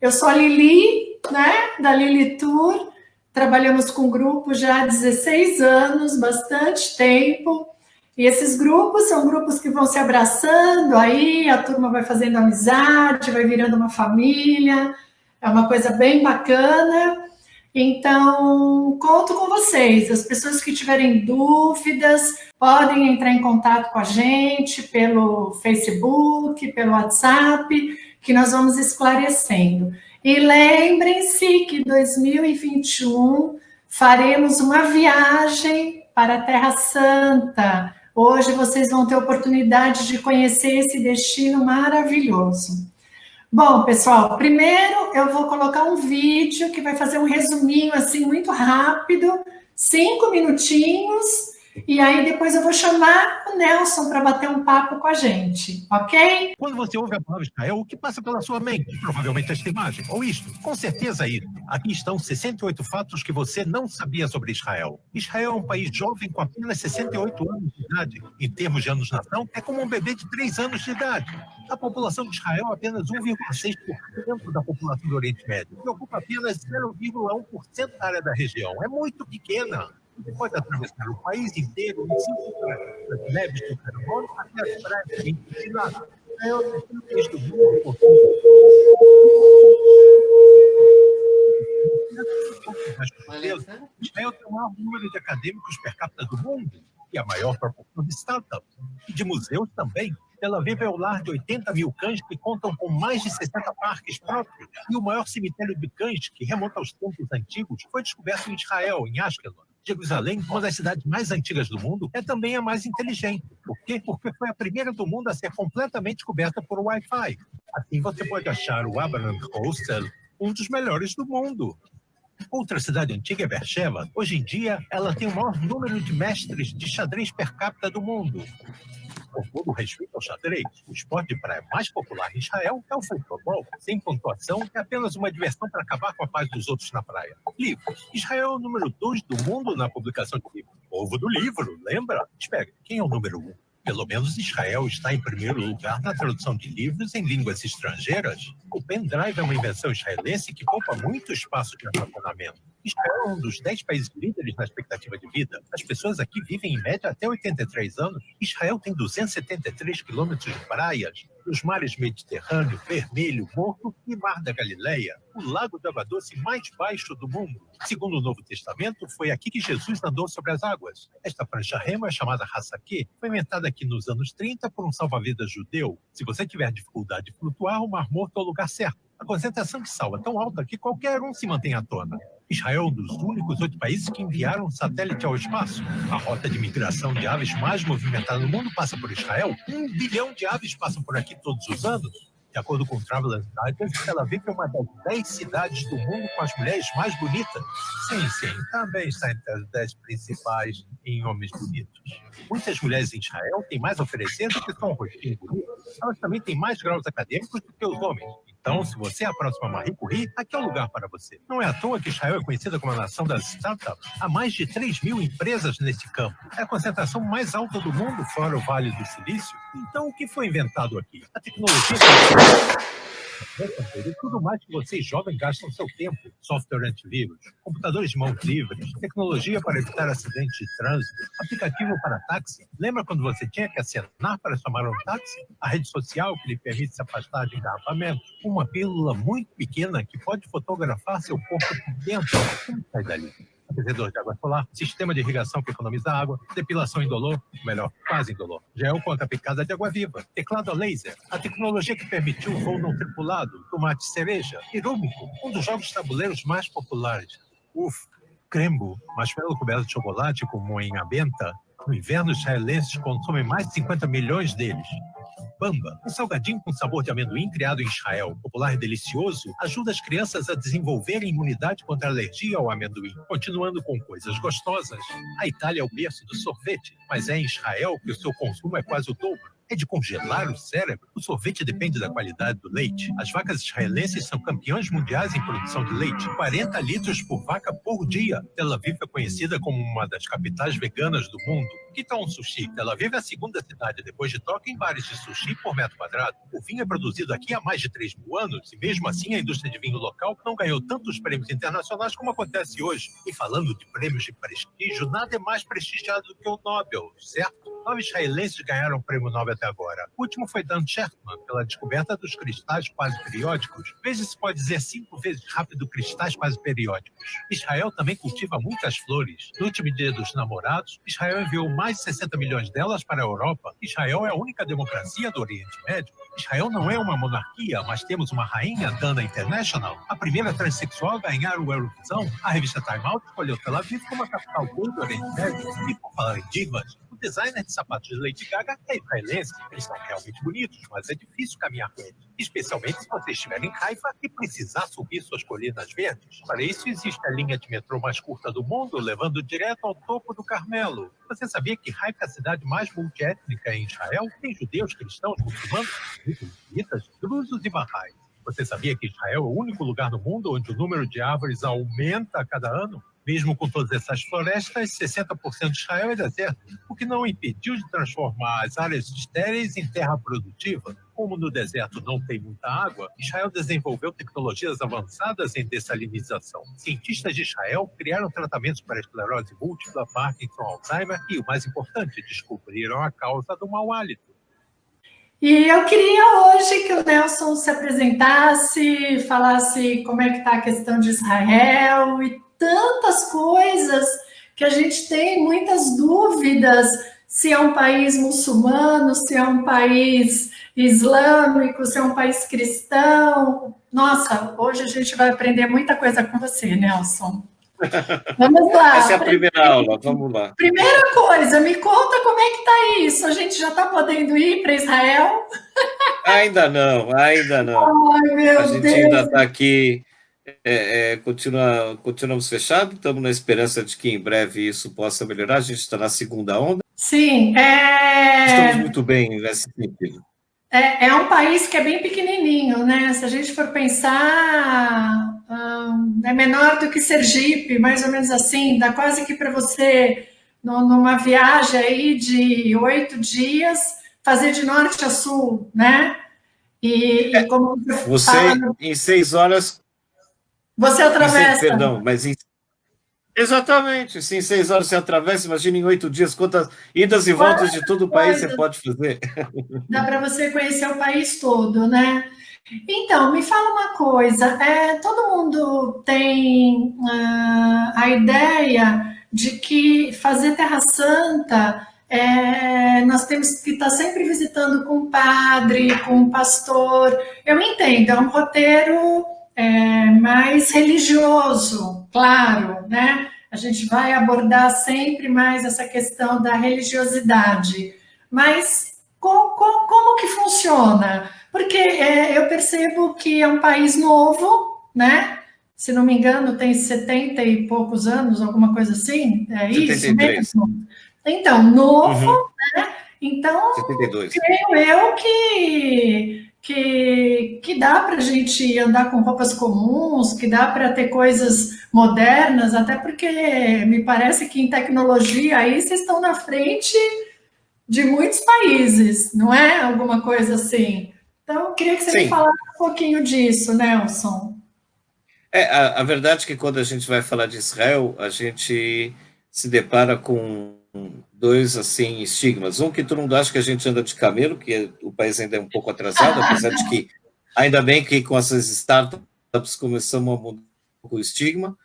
Eu sou a Lili, né, da Lili Tour. Trabalhamos com grupos já há 16 anos, bastante tempo. E esses grupos são grupos que vão se abraçando, aí a turma vai fazendo amizade, vai virando uma família. É uma coisa bem bacana. Então, conto com vocês. As pessoas que tiverem dúvidas podem entrar em contato com a gente pelo Facebook, pelo WhatsApp, que nós vamos esclarecendo. E lembrem-se que em 2021 faremos uma viagem para a Terra Santa. Hoje vocês vão ter oportunidade de conhecer esse destino maravilhoso. Bom, pessoal, primeiro eu vou colocar um vídeo que vai fazer um resuminho assim muito rápido, 5 minutinhos, e aí depois eu vou chamar o Nelson para bater um papo com a gente, ok? Quando você ouve a palavra Israel, o que passa pela sua mente? Provavelmente esta imagem, ou isto. Com certeza isso. Aqui estão 68 fatos que você não sabia sobre Israel. Israel é um país jovem com apenas 68 anos de idade. Em termos de anos-nação, é como um bebê de 3 anos de idade. A população de Israel é apenas 1,6% da população do Oriente Médio, e ocupa apenas 0,1% da área da região. É muito pequena. Você pode atravessar o país inteiro em 5 horas, das neves do carbono até as praias de lá. É o terceiro país do mundo. Israel tem o maior número de acadêmicos per capita do mundo e a maior proporção de startups. E de museus também. Tel Aviv é o lar de 80 mil cães que contam com mais de 60 parques próprios. E o maior cemitério de cães, que remonta aos tempos antigos, foi descoberto em Israel, em Ashkelon. Jerusalém, uma das cidades mais antigas do mundo, é também a mais inteligente. Por quê? Porque foi a primeira do mundo a ser completamente coberta por Wi-Fi. Assim você pode achar o Abraham Hostel, um dos melhores do mundo. Outra cidade antiga é Beersheba. Hoje em dia, ela tem o maior número de mestres de xadrez per capita do mundo. Com todo respeito ao xadrez, o esporte de praia mais popular em Israel é o futebol. Sem pontuação, é apenas uma diversão para acabar com a paz dos outros na praia. Livros. Israel é o número 2 do mundo na publicação de livros. Povo do livro, lembra? Espera, quem é o número 1? Pelo menos Israel está em primeiro lugar na tradução de livros em línguas estrangeiras. O pendrive é uma invenção israelense que poupa muito espaço de armazenamento. Israel é um dos 10 países líderes na expectativa de vida. As pessoas aqui vivem em média até 83 anos. Israel tem 273 quilômetros de praias, os mares Mediterrâneo, Vermelho, Morto e Mar da Galileia, o lago de água doce mais baixo do mundo. Segundo o Novo Testamento, foi aqui que Jesus andou sobre as águas. Esta prancha-remo é chamada Hassakê, foi inventada aqui nos anos 30 por um salva-vidas judeu. Se você tiver dificuldade de flutuar, o Mar Morto é o lugar certo. A concentração de sal é tão alta que qualquer um se mantém à tona. Israel é um dos únicos 8 países que enviaram um satélite ao espaço. A rota de migração de aves mais movimentada no mundo passa por Israel. 1 bilhão de aves passam por aqui todos os anos. De acordo com o Travelers Digest, Tel Aviv é uma das 10 cidades do mundo com as mulheres mais bonitas. Sim, também está entre as 10 principais em homens bonitos. Muitas mulheres em Israel têm mais a oferecer do que só um rostinho bonito. Elas também têm mais graus acadêmicos do que os homens. Então, se você é a próxima Marie Curie, aqui é o lugar para você. Não é à toa que Israel é conhecida como a nação das startups. Há mais de 3 mil empresas nesse campo. É a concentração mais alta do mundo, fora o Vale do Silício. Então, o que foi inventado aqui? A tecnologia... Tudo mais que vocês jovens gastam seu tempo. Software antivírus, computadores de mãos livres, tecnologia para evitar acidentes de trânsito, aplicativo para táxi. Lembra quando você tinha que acenar para chamar um táxi? A rede social que lhe permite se afastar de engarrafamento. Uma pílula muito pequena que pode fotografar seu corpo por dentro. Como sai dali? Aquecedor de água solar, sistema de irrigação que economiza água, depilação indolor, melhor, quase indolor, gel contra a picada de água viva, teclado a laser, a tecnologia que permitiu o voo não tripulado, tomate cereja, Irômico, um dos jogos de tabuleiros mais populares. Crembo, marshmallow coberto de chocolate com moinha benta. No inverno, os israelenses consomem mais de 50 milhões deles. Bamba, um salgadinho com sabor de amendoim criado em Israel, popular e delicioso, ajuda as crianças a desenvolverem imunidade contra a alergia ao amendoim. Continuando com coisas gostosas, a Itália é o berço do sorvete, mas é em Israel que o seu consumo é quase o dobro. É de congelar o cérebro. O sorvete depende da qualidade do leite. As vacas israelenses são campeãs mundiais em produção de leite. 40 litros por vaca por dia. Tel Aviv é conhecida como uma das capitais veganas do mundo. Que tal um sushi? Tel Aviv é a segunda cidade depois de Tóquio em bares de sushi por metro quadrado. O vinho é produzido aqui há mais de 3.000 anos e mesmo assim a indústria de vinho local não ganhou tantos prêmios internacionais como acontece hoje. E falando de prêmios de prestígio, nada é mais prestigiado do que o Nobel, certo? 9 israelenses ganharam o prêmio Nobel até agora. O último foi Dan Schertman, pela descoberta dos cristais quase-periódicos. Veja se pode dizer 5 vezes rápido cristais quase-periódicos. Israel também cultiva muitas flores. No último dia dos namorados, Israel enviou mais de 60 milhões delas para a Europa. Israel é a única democracia do Oriente Médio. Israel não é uma monarquia, mas temos uma rainha, Dana International, a primeira transexual a ganhar o Eurovisão. A revista Time Out escolheu Tel Aviv como a capital do Oriente Médio. E por falar em divas, o designer de sapatos de Lady Gaga é israelense. Eles são realmente bonitos, mas é difícil caminhar com eles. Especialmente se você estiver em Haifa e precisar subir suas colinas verdes. Para isso existe a linha de metrô mais curta do mundo, levando direto ao topo do Carmelo. Você sabia que Haifa é a cidade mais multiétnica em Israel? Tem judeus, cristãos, muçulmanos, islamitas, drusos e bahais. Você sabia que Israel é o único lugar no mundo onde o número de árvores aumenta a cada ano? Mesmo com todas essas florestas, 60% de Israel é deserto, o que não impediu de transformar as áreas estéreis em terra produtiva. Como no deserto não tem muita água, Israel desenvolveu tecnologias avançadas em dessalinização. Cientistas de Israel criaram tratamentos para esclerose múltipla, Parkinson, Alzheimer e, o mais importante, descobriram a causa do mau hálito. E eu queria hoje que o Nelson se apresentasse, falasse como é que está a questão de Israel e tantas coisas que a gente tem muitas dúvidas se é um país muçulmano, se é um país islâmico, se é um país cristão. Nossa, hoje a gente vai aprender muita coisa com você, Nelson. Vamos lá. Essa é a primeira aula, vamos lá. Primeira coisa, me conta como é que está isso. A gente já está podendo ir para Israel? Ainda não. Ai, meu a gente Deus. ainda está aqui, continuamos fechados, estamos na esperança de que em breve isso possa melhorar. A gente está na segunda onda. Sim, Estamos muito bem nesse sentido. É um país que é bem pequenininho, né? Se a gente for pensar, é menor do que Sergipe, mais ou menos assim, dá quase que para você, numa viagem aí de 8 dias, fazer de norte a sul, né? E como você em 6 horas... Você atravessa... Perdão, mas exatamente, sim, 6 horas você atravessa, imagina em 8 dias quantas idas e voltas de todo o país você pode fazer. Dá para você conhecer o país todo, né? Então, me fala uma coisa, todo mundo tem a ideia de que fazer Terra Santa, nós temos que estar sempre visitando com um padre, com um pastor. Eu entendo, é um roteiro mais religioso, claro, né? A gente vai abordar sempre mais essa questão da religiosidade, mas como que funciona? Porque eu percebo que é um país novo, né? Se não me engano, tem 70 e poucos anos, alguma coisa assim, é 73. Isso mesmo? Então, novo, né? Então, 72. Creio eu que dá para a gente andar com roupas comuns, que dá para ter coisas modernas, até porque me parece que em tecnologia aí vocês estão na frente de muitos países, não é? Alguma coisa assim. Então, eu queria que você me falasse um pouquinho disso, Nelson. A verdade é que quando a gente vai falar de Israel, a gente se depara com 2 assim, estigmas. Um que todo mundo acha que a gente anda de camelo, que o país ainda é um pouco atrasado, apesar de que, ainda bem que com essas startups começamos a mudar o estigma,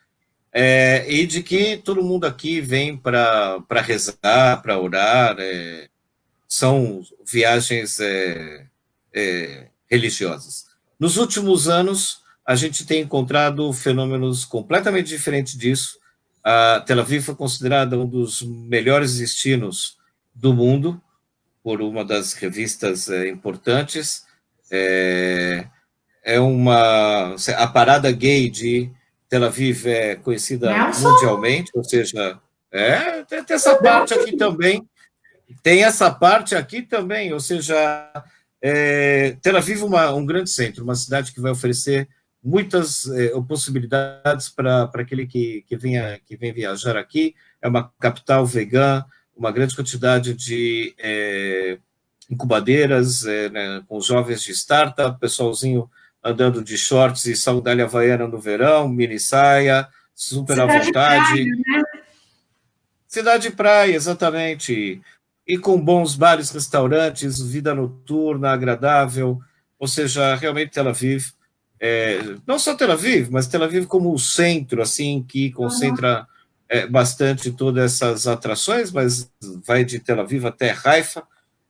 e de que todo mundo aqui vem para rezar, para orar, são viagens religiosas. Nos últimos anos, a gente tem encontrado fenômenos completamente diferentes disso. A Tel Aviv foi considerada um dos melhores destinos do mundo por uma das revistas importantes. A parada gay de Tel Aviv é conhecida mundialmente, ou seja, tem essa parte aqui também. Tem essa parte aqui também, ou seja, Tel Aviv é um grande centro, uma cidade que vai oferecer muitas possibilidades para aquele que vem viajar aqui. É uma capital vegana, uma grande quantidade de incubadeiras, né, com jovens de startup, pessoalzinho andando de shorts e sandália havaiana no verão, mini saia, super à vontade. Praia, né? Cidade de praia, exatamente. E com bons bares, restaurantes, vida noturna, agradável. Ou seja, realmente Tel Aviv, não só Tel Aviv, mas Tel Aviv como o centro, assim, que concentra bastante todas essas atrações, mas vai de Tel Aviv até Haifa,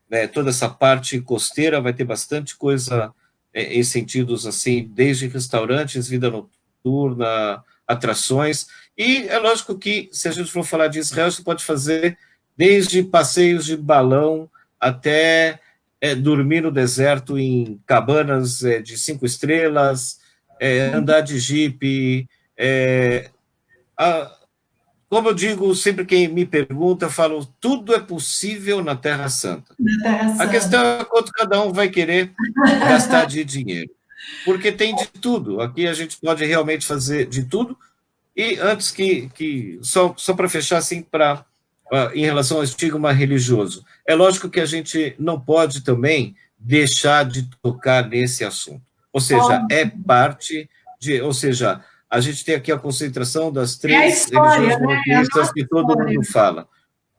né, toda essa parte costeira vai ter bastante coisa em sentidos assim, desde restaurantes, vida noturna, atrações, e é lógico que, se a gente for falar de Israel, você pode fazer desde passeios de balão até dormir no deserto em cabanas de 5 estrelas, andar de jipe, como eu digo, sempre quem me pergunta, eu falo, tudo é possível na Terra Santa. Na Terra A Santa. questão é quanto cada um vai querer gastar de dinheiro, porque tem de tudo. Aqui a gente pode realmente fazer de tudo. E antes só para fechar assim, em relação ao estigma religioso, é lógico que a gente não pode também deixar de tocar nesse assunto. Ou seja, é parte ou seja, a gente tem aqui a concentração das três religiões monoteístas que todo mundo fala.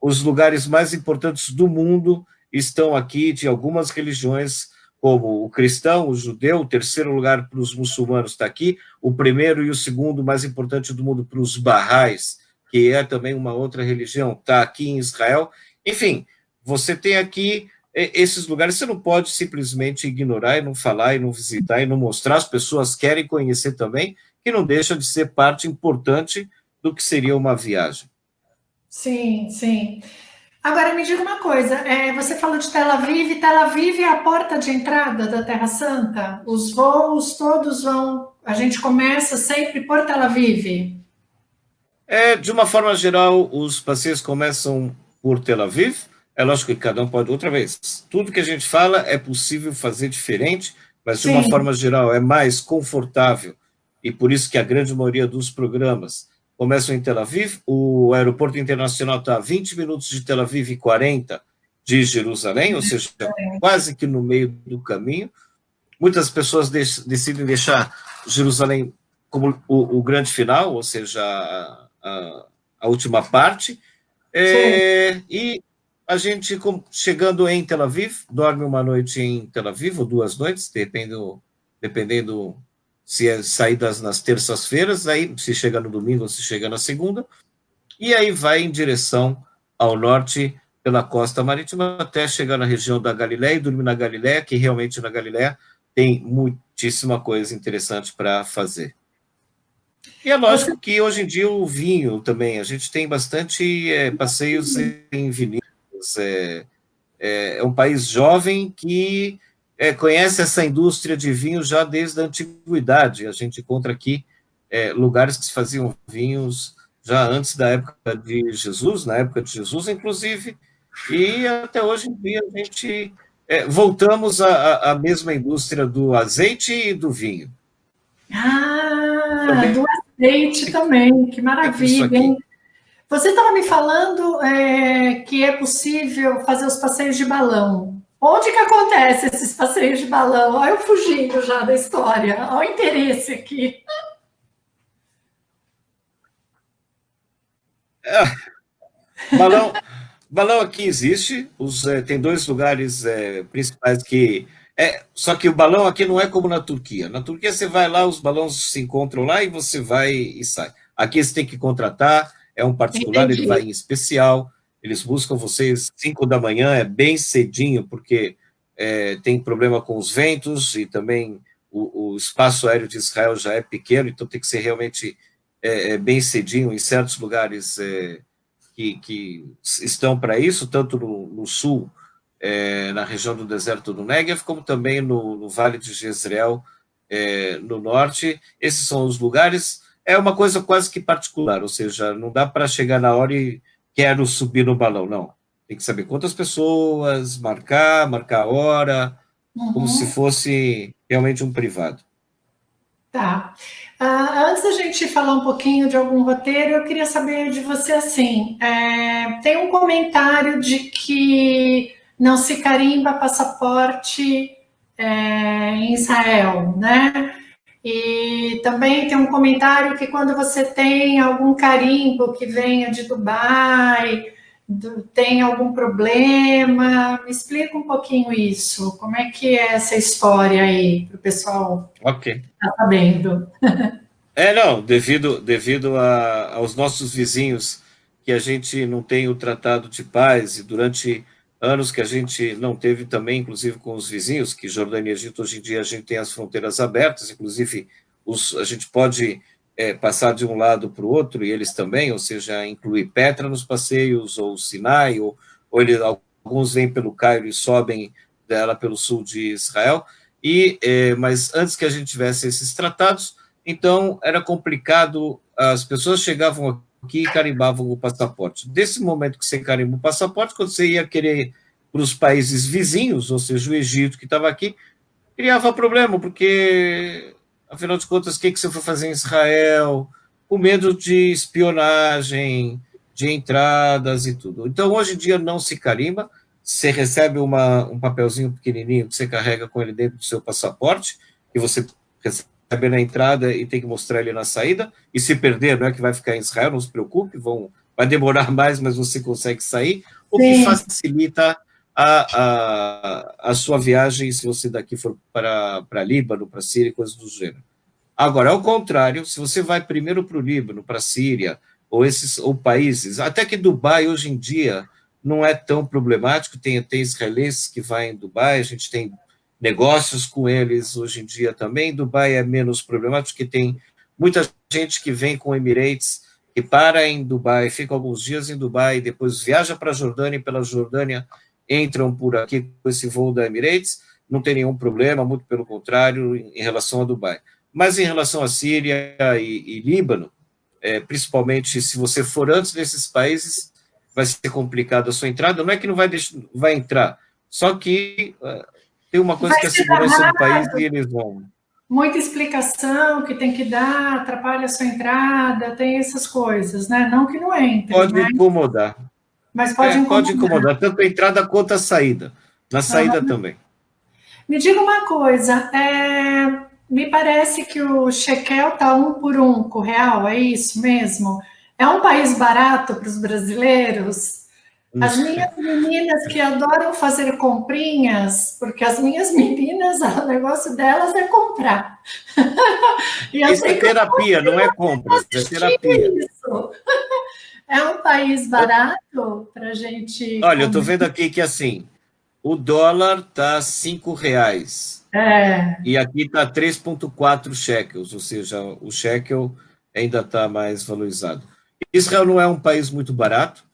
Os lugares mais importantes do mundo estão aqui, de algumas religiões, como o cristão, o judeu, o terceiro lugar para os muçulmanos está aqui, o primeiro e o segundo mais importante do mundo para os barrais, que é também uma outra religião, está aqui em Israel. Enfim, você tem aqui esses lugares, você não pode simplesmente ignorar e não falar e não visitar e não mostrar, as pessoas querem conhecer também, que não deixa de ser parte importante do que seria uma viagem. Sim, sim. Agora me diga uma coisa, você falou de Tel Aviv é a porta de entrada da Terra Santa? Os voos todos a gente começa sempre por Tel Aviv? De uma forma geral, os passeios começam por Tel Aviv, é lógico que cada um pode, outra vez, tudo que a gente fala é possível fazer diferente, mas de uma forma geral é mais confortável, e por isso que a grande maioria dos programas começam em Tel Aviv. O aeroporto internacional está a 20 minutos de Tel Aviv e 40 de Jerusalém, ou seja, quase que no meio do caminho. Muitas pessoas decidem deixar Jerusalém como o grande final, ou seja, a última parte. E a gente, chegando em Tel Aviv, dorme uma noite em Tel Aviv, ou 2 noites, dependendo se é saídas nas terças-feiras, aí se chega no domingo ou se chega na segunda, e aí vai em direção ao norte pela costa marítima até chegar na região da Galileia e dormir na Galileia, que realmente na Galileia tem muitíssima coisa interessante para fazer. E é lógico que hoje em dia o vinho também, a gente tem bastante passeios em vinícolas, é um país jovem que conhece essa indústria de vinho já desde a antiguidade. A gente encontra aqui lugares que se faziam vinhos já antes da época de Jesus, na época de Jesus, inclusive, e até hoje em dia a gente voltamos à mesma indústria do azeite e do vinho. Também. Do azeite também, que maravilha, hein? Você estava me falando que é possível fazer os passeios de balão. Onde que acontece esses passeios de balão? Olha eu fugindo já da história. Olha o interesse aqui. Balão aqui existe. Tem 2 lugares principais que... só que o balão aqui não é como na Turquia. Na Turquia você vai lá, os balões se encontram lá e você vai e sai. Aqui você tem que contratar, é um particular, Entendi. Ele vai em especial, eles buscam vocês 5 da manhã, é bem cedinho, porque tem problema com os ventos e também o espaço aéreo de Israel já é pequeno, então tem que ser realmente bem cedinho em certos lugares que estão para isso, tanto no sul, na região do deserto do Negev, como também no Vale de Jezreel, no norte. Esses são os lugares. É uma coisa quase que particular, ou seja, não dá para chegar na hora e quero subir no balão, não. Tem que saber quantas pessoas, marcar a hora, como se fosse realmente um privado. Tá. Antes da gente falar um pouquinho de algum roteiro, eu queria saber de você assim. Tem um comentário de que não se carimba passaporte em Israel, né? E também tem um comentário que quando você tem algum carimbo que venha de Dubai, tem algum problema? Me explica um pouquinho isso. Como é que é essa história aí, para o pessoal Ok. estar sabendo? Não, devido aos nossos vizinhos, que a gente não tem o tratado de paz, e durante anos que a gente não teve também, inclusive com os vizinhos, que Jordânia e Egito, hoje em dia a gente tem as fronteiras abertas, inclusive a gente pode passar de um lado para o outro, e eles também, ou seja, incluir Petra nos passeios, ou Sinai, alguns vêm pelo Cairo e sobem dela pelo sul de Israel, mas antes que a gente tivesse esses tratados, então era complicado, as pessoas chegavam aqui e carimbavam o passaporte. Desse momento que você carimba o passaporte, quando você ia querer para os países vizinhos, ou seja, o Egito que estava aqui, criava problema, porque, afinal de contas, o que você foi fazer em Israel? Com medo de espionagem, de entradas e tudo. Então, hoje em dia, não se carimba, você recebe um papelzinho pequenininho que você carrega com ele dentro do seu passaporte, que você recebe na entrada e tem que mostrar ele na saída, e se perder, não é que vai ficar em Israel, não se preocupe, vai demorar mais, mas você consegue sair, o que facilita a sua viagem, se você daqui for para Líbano, para Síria, coisas do gênero. Agora, ao contrário, se você vai primeiro para o Líbano, para a Síria, ou países, até que Dubai, hoje em dia, não é tão problemático, tem israelenses que vão em Dubai, a gente tem negócios com eles hoje em dia também. Dubai é menos problemático, porque tem muita gente que vem com Emirates, que para em Dubai, fica alguns dias em Dubai, depois viaja para a Jordânia, e pela Jordânia entram por aqui com esse voo da Emirates, não tem nenhum problema, muito pelo contrário, em relação a Dubai. Mas em relação à Síria e Líbano, principalmente se você for antes desses países, vai ser complicado a sua entrada. Não é que não vai entrar, só que tem uma coisa que é a segurança do país e eles vão. Muita explicação que tem que dar, atrapalha a sua entrada, tem essas coisas, né? Não que não entre. Pode incomodar. Mas pode incomodar. Pode incomodar, tanto a entrada quanto a saída. Na saída também. Me diga uma coisa, me parece que o shekel está 1 por 1 com o real, é isso mesmo? É um país barato para os brasileiros? As minhas meninas que adoram fazer comprinhas, porque as minhas meninas, o negócio delas é comprar. Isso é terapia, não é compra, é terapia. Isso. É um país barato para a gente... Olha, eu estou vendo aqui que, assim, o dólar está R$5. E aqui está 3,4 shekels, ou seja, o shekel ainda está mais valorizado. Israel não é um país muito barato.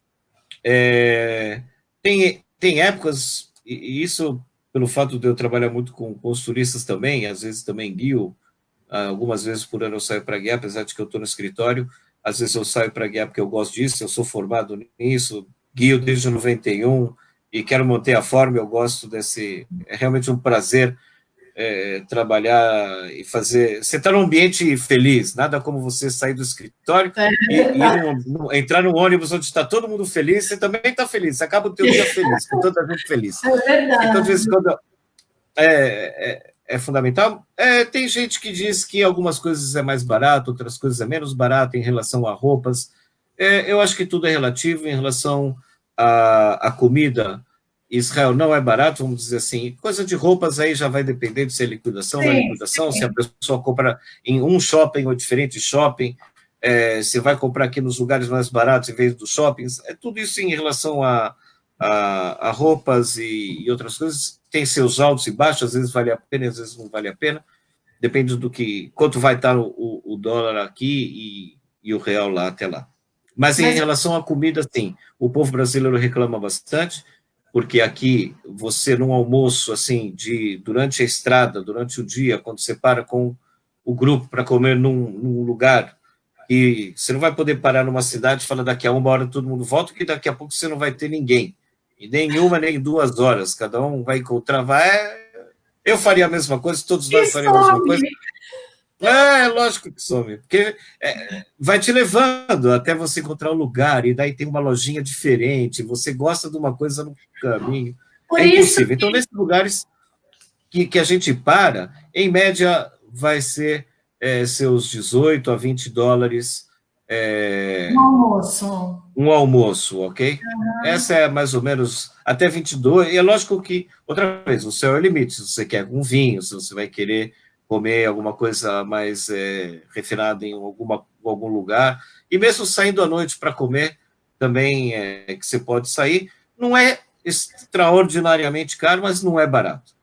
Tem épocas, e isso pelo fato de eu trabalhar muito com os turistas também, às vezes também guio, algumas vezes por ano eu saio para guiar, apesar de que eu estou no escritório, às vezes eu saio para guiar porque eu gosto disso, eu sou formado nisso, guio desde 91 e quero manter a forma, eu gosto é realmente um prazer trabalhar e fazer, você está num ambiente feliz, nada como você sair do escritório e entrar num ônibus onde está todo mundo feliz, você também está feliz, você acaba o teu dia feliz, com toda a gente feliz. É verdade. Então, de vez em quando, é fundamental. Tem gente que diz que algumas coisas é mais barato, outras coisas é menos barato em relação a roupas. Eu acho que tudo é relativo em relação à comida. Israel não é barato, vamos dizer assim. Coisa de roupas aí já vai depender de se é liquidação ou não é liquidação, se a pessoa compra em um shopping ou diferente shopping, se vai comprar aqui nos lugares mais baratos em vez dos shoppings. Tudo isso em relação a roupas e outras coisas. Tem seus altos e baixos, às vezes vale a pena, às vezes não vale a pena. Depende do quanto vai estar o dólar aqui e o real lá até lá. Mas em relação à comida, sim, o povo brasileiro reclama bastante, porque aqui você, num almoço, assim, durante a estrada, durante o dia, quando você para com o grupo para comer num lugar, e você não vai poder parar numa cidade e falar daqui a 1 hora todo mundo volta, que daqui a pouco você não vai ter ninguém. E nenhuma, nem 2 horas. Cada um vai encontrar. Eu faria a mesma coisa, todos nós faríamos a mesma coisa. Lógico que some, porque vai te levando até você encontrar um lugar, e daí tem uma lojinha diferente, você gosta de uma coisa no caminho. É impossível. Então, nesses lugares que a gente para, em média, vai ser seus 18 a 20 dólares. Um almoço. Um almoço, ok? Essa é mais ou menos até 22. E é lógico que, outra vez, o céu é o limite. Se você quer um vinho, se você vai querer comer alguma coisa mais refinada em algum lugar, e mesmo saindo à noite para comer, também que você pode sair, não é extraordinariamente caro, mas não é barato.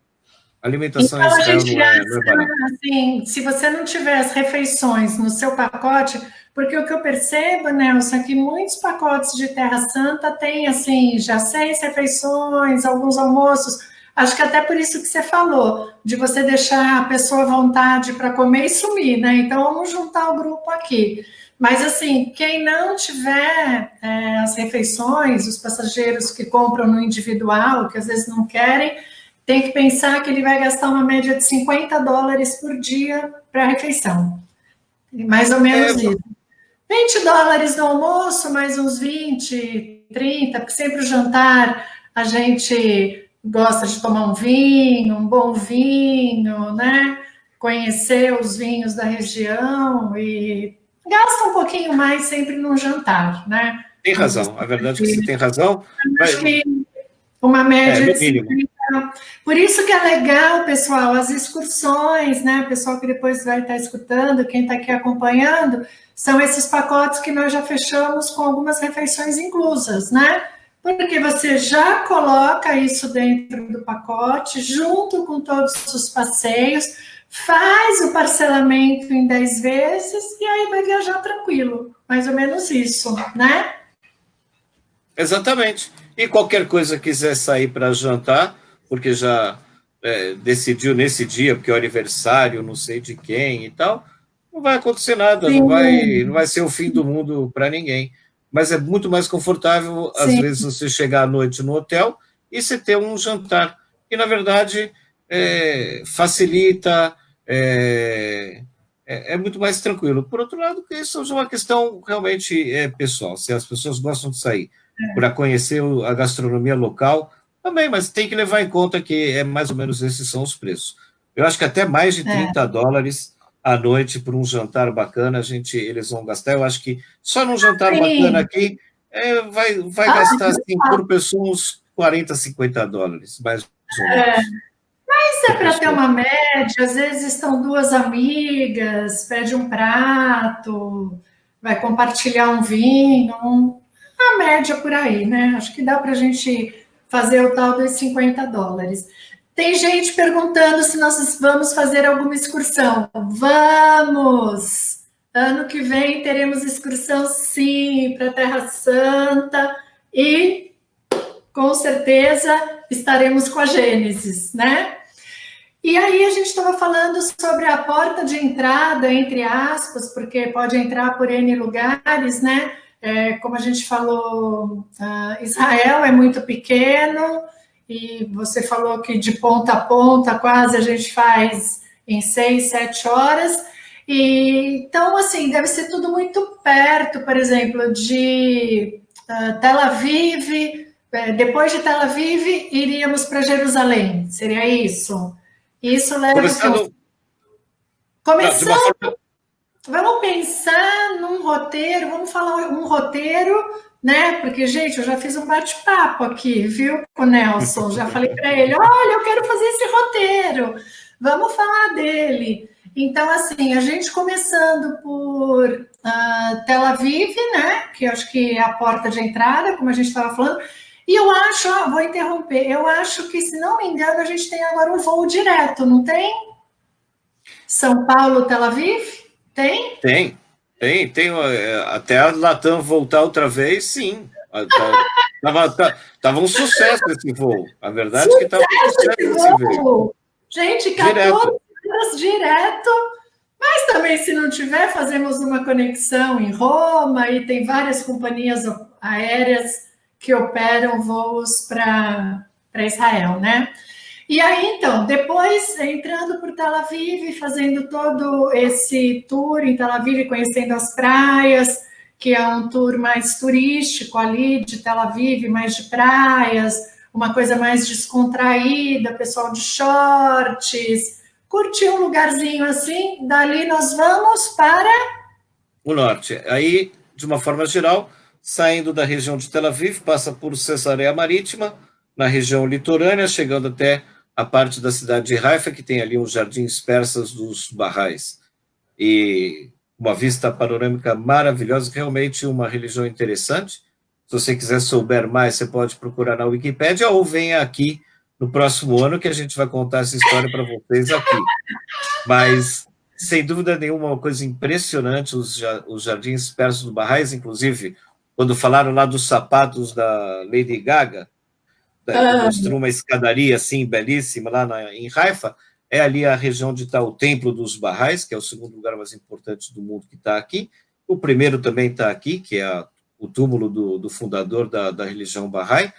A alimentação então, em Israel não é barata. Assim, se você não tiver as refeições no seu pacote, porque o que eu percebo, Nelson, é que muitos pacotes de Terra Santa têm, assim, já 6 refeições, alguns almoços. Acho que até por isso que você falou, de você deixar a pessoa à vontade para comer e sumir, né? Então, vamos juntar o grupo aqui. Mas, assim, quem não tiver as refeições, os passageiros que compram no individual, que às vezes não querem, tem que pensar que ele vai gastar uma média de 50 dólares por dia para a refeição. Mais ou menos isso. 20 dólares no almoço, mais uns 20, 30, porque sempre o jantar a gente gosta de tomar um vinho, um bom vinho, né? Conhecer os vinhos da região e gasta um pouquinho mais sempre no jantar, né? Tem razão, a verdade é que você tem razão. Acho que uma média no de mínimo. 50. Por isso que é legal, pessoal, as excursões, né? Pessoal que depois vai estar escutando, quem está aqui acompanhando, são esses pacotes que nós já fechamos com algumas refeições inclusas, né? Porque você já coloca isso dentro do pacote, junto com todos os passeios, faz o parcelamento em 10 vezes e aí vai viajar tranquilo. Mais ou menos isso, né? Exatamente. E qualquer coisa quiser sair para jantar, porque já decidiu nesse dia, porque é o aniversário, não sei de quem e tal, não vai acontecer nada, não vai ser o fim do mundo para ninguém. Mas é muito mais confortável, às vezes, você chegar à noite no hotel e você ter um jantar, que, na verdade, facilita, é muito mais tranquilo. Por outro lado, isso é uma questão realmente pessoal. Se as pessoas gostam de sair para conhecer a gastronomia local, também, mas tem que levar em conta que mais ou menos esses são os preços. Eu acho que até mais de 30 dólares à noite por um jantar bacana, eles vão gastar. Eu acho que só num jantar bacana aqui vai gastar assim, por pessoa uns 40, 50 dólares, mais ou menos. Mas é para ter uma média, às vezes estão 2 amigas, pede um prato, vai compartilhar um vinho, a média por aí, né? Acho que dá para a gente fazer o tal dos 50 dólares. Tem gente perguntando se nós vamos fazer alguma excursão. Vamos! Ano que vem teremos excursão, sim, para Terra Santa e, com certeza, estaremos com a Gênesis, né? E aí a gente estava falando sobre a porta de entrada, entre aspas, porque pode entrar por N lugares, né? Como a gente falou, Israel é muito pequeno, e você falou que de ponta a ponta quase a gente faz em 6, 7 horas. E, então, assim, deve ser tudo muito perto, por exemplo, de Tel Aviv. Depois de Tel Aviv, iríamos para Jerusalém, seria isso? Isso leva... Começando... Vamos pensar num roteiro, vamos falar um roteiro, né? Porque, gente, eu já fiz um bate-papo aqui, viu, com o Nelson? Já falei para ele, olha, eu quero fazer esse roteiro, vamos falar dele. Então, assim, a gente começando por Tel Aviv, né? Que eu acho que é a porta de entrada, como a gente estava falando. E eu acho, vou interromper, eu acho que, se não me engano, a gente tem agora um voo direto, não tem? São Paulo, Tel Aviv? Tem? Tem. Até a Latam voltar outra vez, sim. Tava um sucesso esse voo. A verdade é que estava um sucesso esse voo. Gente, 14 horas direto. Mas também, se não tiver, fazemos uma conexão em Roma e tem várias companhias aéreas que operam voos para Israel, né? E aí, então, depois, entrando por Tel Aviv, fazendo todo esse tour em Tel Aviv, conhecendo as praias, que é um tour mais turístico ali, de Tel Aviv, mais de praias, uma coisa mais descontraída, pessoal de shorts, curtir um lugarzinho assim, dali nós vamos para... O norte. Aí, de uma forma geral, saindo da região de Tel Aviv, passa por Cesareia Marítima, na região litorânea, chegando até a parte da cidade de Haifa, que tem ali os jardins persas dos Barrais. E uma vista panorâmica maravilhosa, realmente uma religião interessante. Se você quiser souber mais, você pode procurar na Wikipédia ou venha aqui no próximo ano que a gente vai contar essa história para vocês aqui. Mas, sem dúvida nenhuma, uma coisa impressionante, os jardins persas do Barrais, inclusive, quando falaram lá dos sapatos da Lady Gaga, mostrou uma escadaria assim, belíssima, lá em Haifa, é ali a região onde está o Templo dos Barrais, que é o segundo lugar mais importante do mundo que está aqui. O primeiro também está aqui, que é o túmulo do fundador da religião Bahá'í.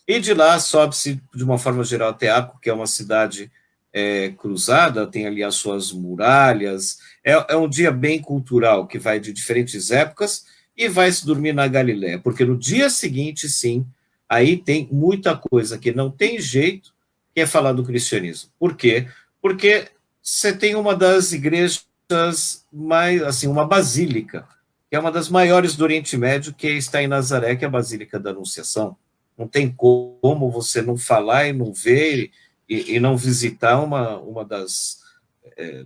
E de lá sobe-se, de uma forma geral, até Acre, que é uma cidade cruzada, tem ali as suas muralhas. É um dia bem cultural, que vai de diferentes épocas, e vai se dormir na Galiléia, porque no dia seguinte, sim, aí tem muita coisa que não tem jeito, que é falar do cristianismo. Por quê? Porque você tem uma das igrejas mais, assim, uma basílica, que é uma das maiores do Oriente Médio, que está em Nazaré, que é a Basílica da Anunciação. Não tem como você não falar e não ver e não visitar uma das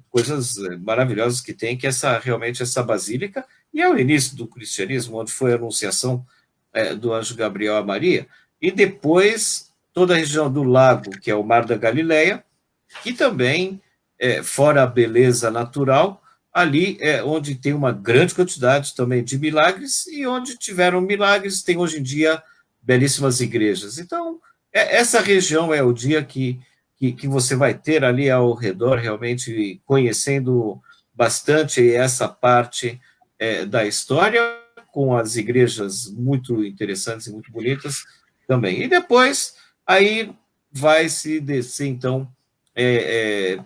coisas maravilhosas que tem, que é realmente essa basílica, e é o início do cristianismo, onde foi a anunciação do anjo Gabriel a Maria, e depois toda a região do lago, que é o Mar da Galileia, e também, fora a beleza natural, ali é onde tem uma grande quantidade também de milagres, e onde tiveram milagres, tem hoje em dia belíssimas igrejas. Então, essa região é o dia que você vai ter ali ao redor, realmente conhecendo bastante essa parte da história, com as igrejas muito interessantes e muito bonitas também. E depois, aí vai se descer, então,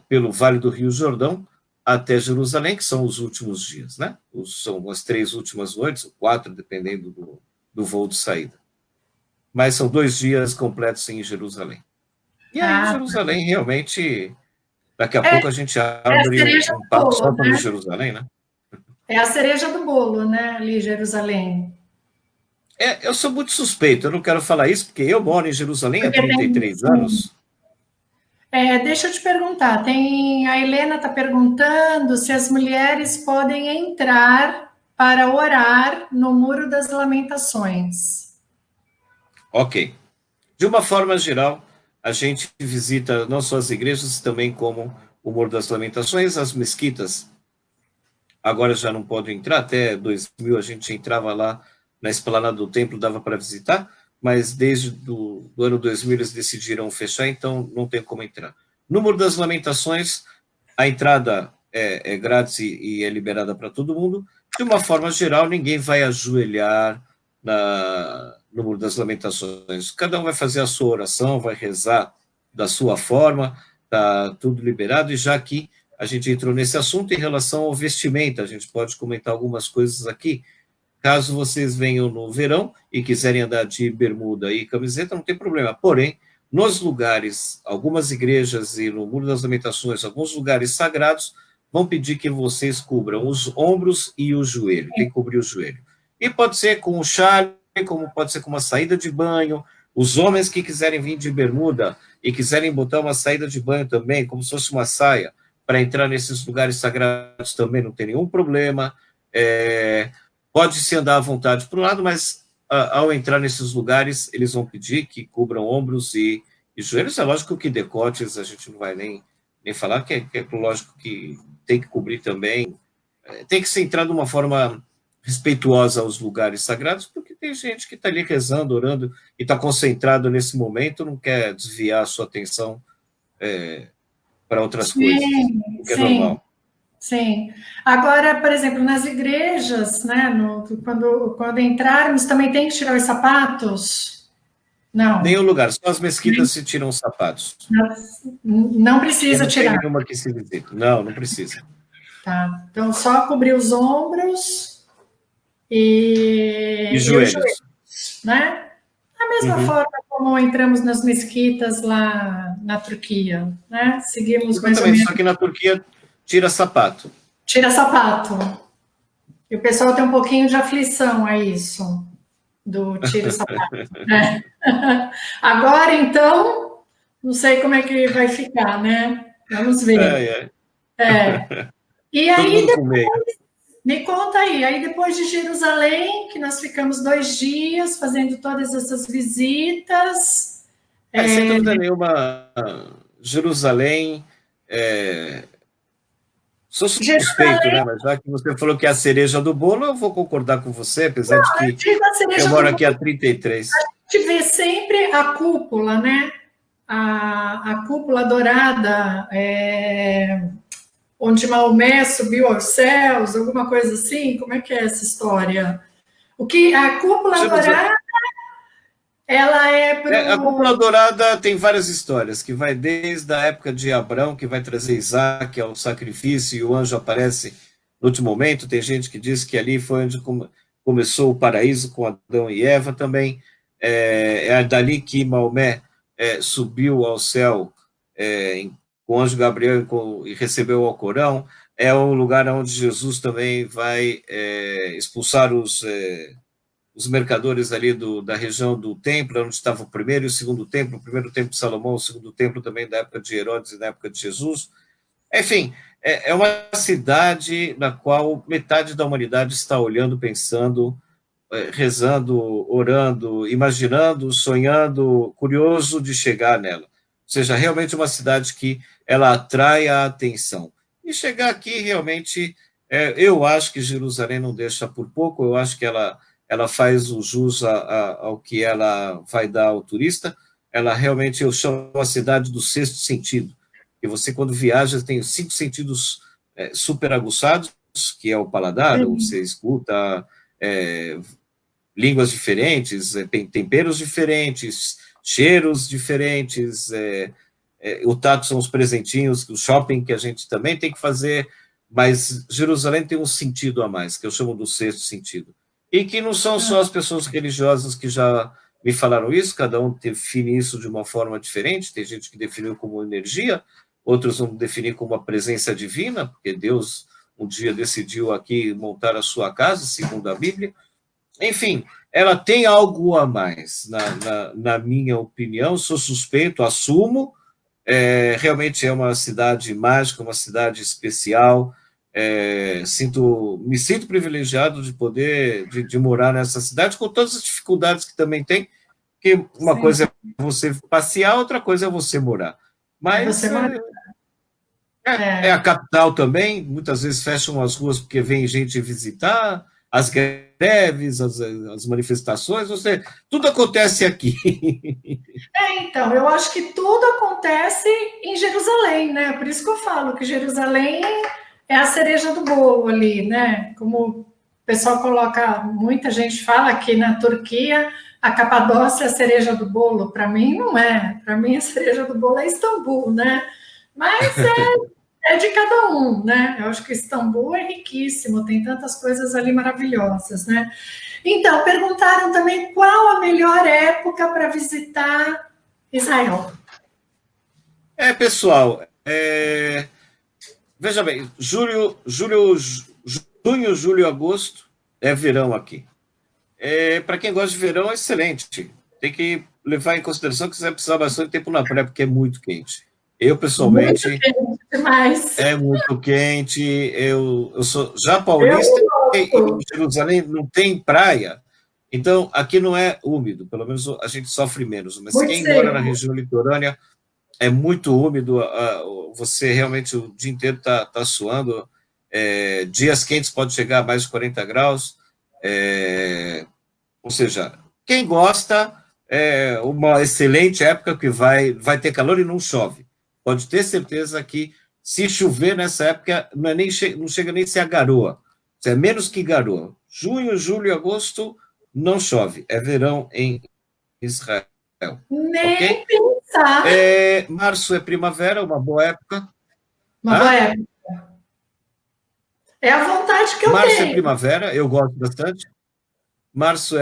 pelo Vale do Rio Jordão até Jerusalém, que são os últimos dias, né? São as 3 últimas noites, ou 4, dependendo do voo de saída. Mas são 2 dias completos em Jerusalém. E aí, Jerusalém, realmente, daqui a pouco a gente abre um papo só para Jerusalém, né? É a cereja do bolo, né, ali, Jerusalém. Eu sou muito suspeito, eu não quero falar isso, porque eu moro em Jerusalém há 33 anos. Deixa eu te perguntar, a Helena está perguntando se as mulheres podem entrar para orar no Muro das Lamentações. Ok. De uma forma geral, a gente visita não só as igrejas, também como o Muro das Lamentações, as mesquitas. Agora já não pode entrar, até 2000 a gente entrava lá na esplanada do templo, dava para visitar, mas desde do ano 2000 eles decidiram fechar, então não tem como entrar. No Muro das Lamentações, a entrada é grátis e é liberada para todo mundo. De uma forma geral, ninguém vai ajoelhar no Muro das Lamentações. Cada um vai fazer a sua oração, vai rezar da sua forma, está tudo liberado, e já que a gente entrou nesse assunto em relação ao vestimenta, a gente pode comentar algumas coisas aqui. Caso vocês venham no verão e quiserem andar de bermuda e camiseta, não tem problema. Porém, nos lugares, algumas igrejas e no Muro das Lamentações, alguns lugares sagrados, vão pedir que vocês cubram os ombros e o joelho, tem que cobrir o joelho. E pode ser com um chale, como pode ser com uma saída de banho. Os homens que quiserem vir de bermuda e quiserem botar uma saída de banho também, como se fosse uma saia, para entrar nesses lugares sagrados também não tem nenhum problema. Pode-se andar à vontade por um lado, mas ao entrar nesses lugares, eles vão pedir que cubram ombros e joelhos. É lógico que decotes a gente não vai nem falar, que é lógico que tem que cobrir também. Tem que se entrar de uma forma respeituosa aos lugares sagrados, porque tem gente que está ali rezando, orando, e está concentrado nesse momento, não quer desviar a sua atenção para outras coisas, o que é normal. Sim. Agora, por exemplo, nas igrejas, né, quando entrarmos, também tem que tirar os sapatos? Nenhum Não, lugar, só as mesquitas se tiram os sapatos. não E precisa não tem tirar. nenhuma que se visite. Não, não precisa. Tá. Então, só cobrir os ombros E e os joelhos. joelhos, né? Da mesma Uhum. forma como entramos nas mesquitas lá na Turquia, né? Seguimos mais ou Exatamente, menos. só que na Turquia tira sapato. Tira sapato. E o pessoal tem um pouquinho de aflição a isso, do tira sapato, né? Agora, então, não sei como é que vai ficar, né? Vamos ver. É. E Todo aí, mundo com meia. me conta aí depois de Jerusalém, que nós ficamos 2 dias fazendo todas essas visitas. Sem dúvida nenhuma, Jerusalém, sou suspeito, né? Jerusalém, Mas já que você falou que é a cereja do bolo, eu vou concordar com você, apesar de eu que digo a eu cereja do moro bolo, aqui há 33. a gente vê sempre a cúpula, né? A cúpula dourada, onde Maomé subiu aos céus, alguma coisa assim. Como é que é essa história? O que a cúpula dourada, ela é A Cúpula pro Dourada tem várias histórias, que vai desde a época de Abraão, que vai trazer Isaac ao sacrifício, e o anjo aparece no último momento. Tem gente que diz que ali foi onde começou o paraíso com Adão e Eva também. É dali que Maomé subiu ao céu com o anjo Gabriel e recebeu o Alcorão. É o lugar onde Jesus também vai expulsar os mercadores ali da região do templo, onde estava o primeiro e o segundo templo, o primeiro templo de Salomão, o segundo templo também da época de Herodes e da época de Jesus. Enfim, é uma cidade na qual metade da humanidade está olhando, pensando, rezando, orando, imaginando, sonhando, curioso de chegar nela. Ou seja, realmente uma cidade que ela atrai a atenção. E chegar aqui, realmente, eu acho que Jerusalém não deixa por pouco, eu acho que ela faz o jus ao que ela vai dar ao turista. Ela realmente, eu chamo a cidade do sexto sentido, que você, quando viaja, tem os 5 sentidos super aguçados, que é o paladar, ou você escuta línguas diferentes, temperos diferentes, cheiros diferentes, o tato são os presentinhos, o shopping que a gente também tem que fazer, mas Jerusalém tem um sentido a mais, que eu chamo do sexto sentido. E que não são só as pessoas religiosas que já me falaram isso, cada um define isso de uma forma diferente, tem gente que definiu como energia, outros vão definir como uma presença divina, porque Deus um dia decidiu aqui montar a sua casa, segundo a Bíblia. Enfim, ela tem algo a mais, na minha opinião, sou suspeito, assumo, realmente é uma cidade mágica, uma cidade especial, me sinto privilegiado de poder, de morar nessa cidade, com todas as dificuldades que também tem, que uma Sim. coisa é você passear, outra coisa é você morar. Mas você mora. é a capital também, muitas vezes fecham as ruas porque vem gente visitar, as greves, as manifestações, tudo acontece aqui. Então, eu acho que tudo acontece em Jerusalém, né? Por isso que eu falo que Jerusalém é a cereja do bolo ali, né? Como o pessoal coloca, muita gente fala que na Turquia a Capadócia é a cereja do bolo. Para mim, não é. Para mim, a cereja do bolo é Istambul, né? Mas é de cada um, né? Eu acho que Istambul é riquíssimo, tem tantas coisas ali maravilhosas, né? Então, perguntaram também qual a melhor época para visitar Israel. Pessoal, veja bem, junho, julho, agosto é verão aqui. Para quem gosta de verão, é excelente. Tem que levar em consideração que você vai precisar bastante tempo na praia, porque é muito quente. Eu, pessoalmente, muito quente demais. É muito quente. Eu sou já paulista e em Jerusalém não tem praia. Então, aqui não é úmido, pelo menos a gente sofre menos. Mas Muito quem mora na seco. região litorânea é muito úmido, você realmente o dia inteiro está suando. Dias quentes pode chegar a mais de 40 graus. Ou seja, quem gosta, é uma excelente época que vai ter calor e não chove. Pode ter certeza que Se chover nessa época, não chega nem a ser a garoa, é menos que garoa. Junho, julho e agosto não chove, é verão em Israel. Nem Ok? pensar. Março é primavera, uma boa época. Uma boa época. É a vontade que eu Março tenho. é primavera, eu gosto bastante. Março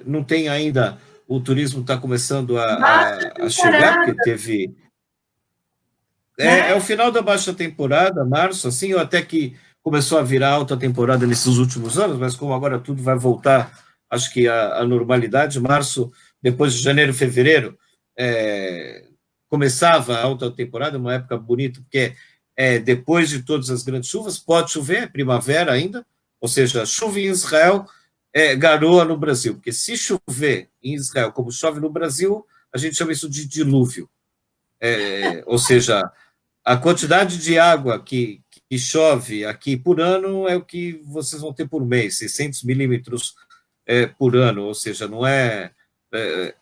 não tem ainda, o turismo está começando a chegar, porque teve... Né? É o final da baixa temporada, março, assim, ou até que começou a virar alta temporada nesses últimos anos, mas como agora tudo vai voltar, acho que a normalidade, março, depois de janeiro, fevereiro, começava a alta temporada, uma época bonita, porque depois de todas as grandes chuvas, pode chover, é primavera ainda, ou seja, chuva em Israel, garoa no Brasil, porque se chover em Israel como chove no Brasil, a gente chama isso de dilúvio, ou seja, a quantidade de água que chove aqui por ano é o que vocês vão ter por mês, 600 milímetros por ano, ou seja, não é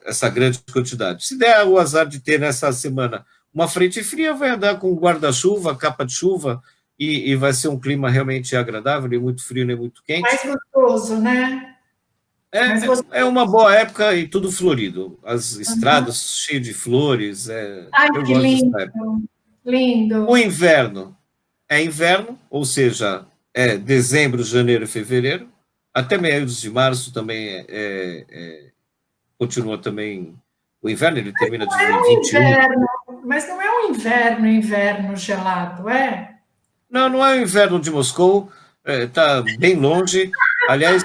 essa grande quantidade. Se der o azar de ter nessa semana uma frente fria, vai andar com guarda-chuva, capa de chuva, e vai ser um clima realmente agradável, nem muito frio, nem muito quente. Mais gostoso, né? É uma boa época e tudo florido. As estradas cheias de flores. Ai, eu que gosto lindo, dessa época. lindo. O inverno é inverno, ou seja, dezembro, janeiro e fevereiro. Até meados de março também continua também o inverno, ele termina de 21. Inverno, mas não é um inverno gelado, é? Não é o inverno de Moscou, está bem longe. Aliás,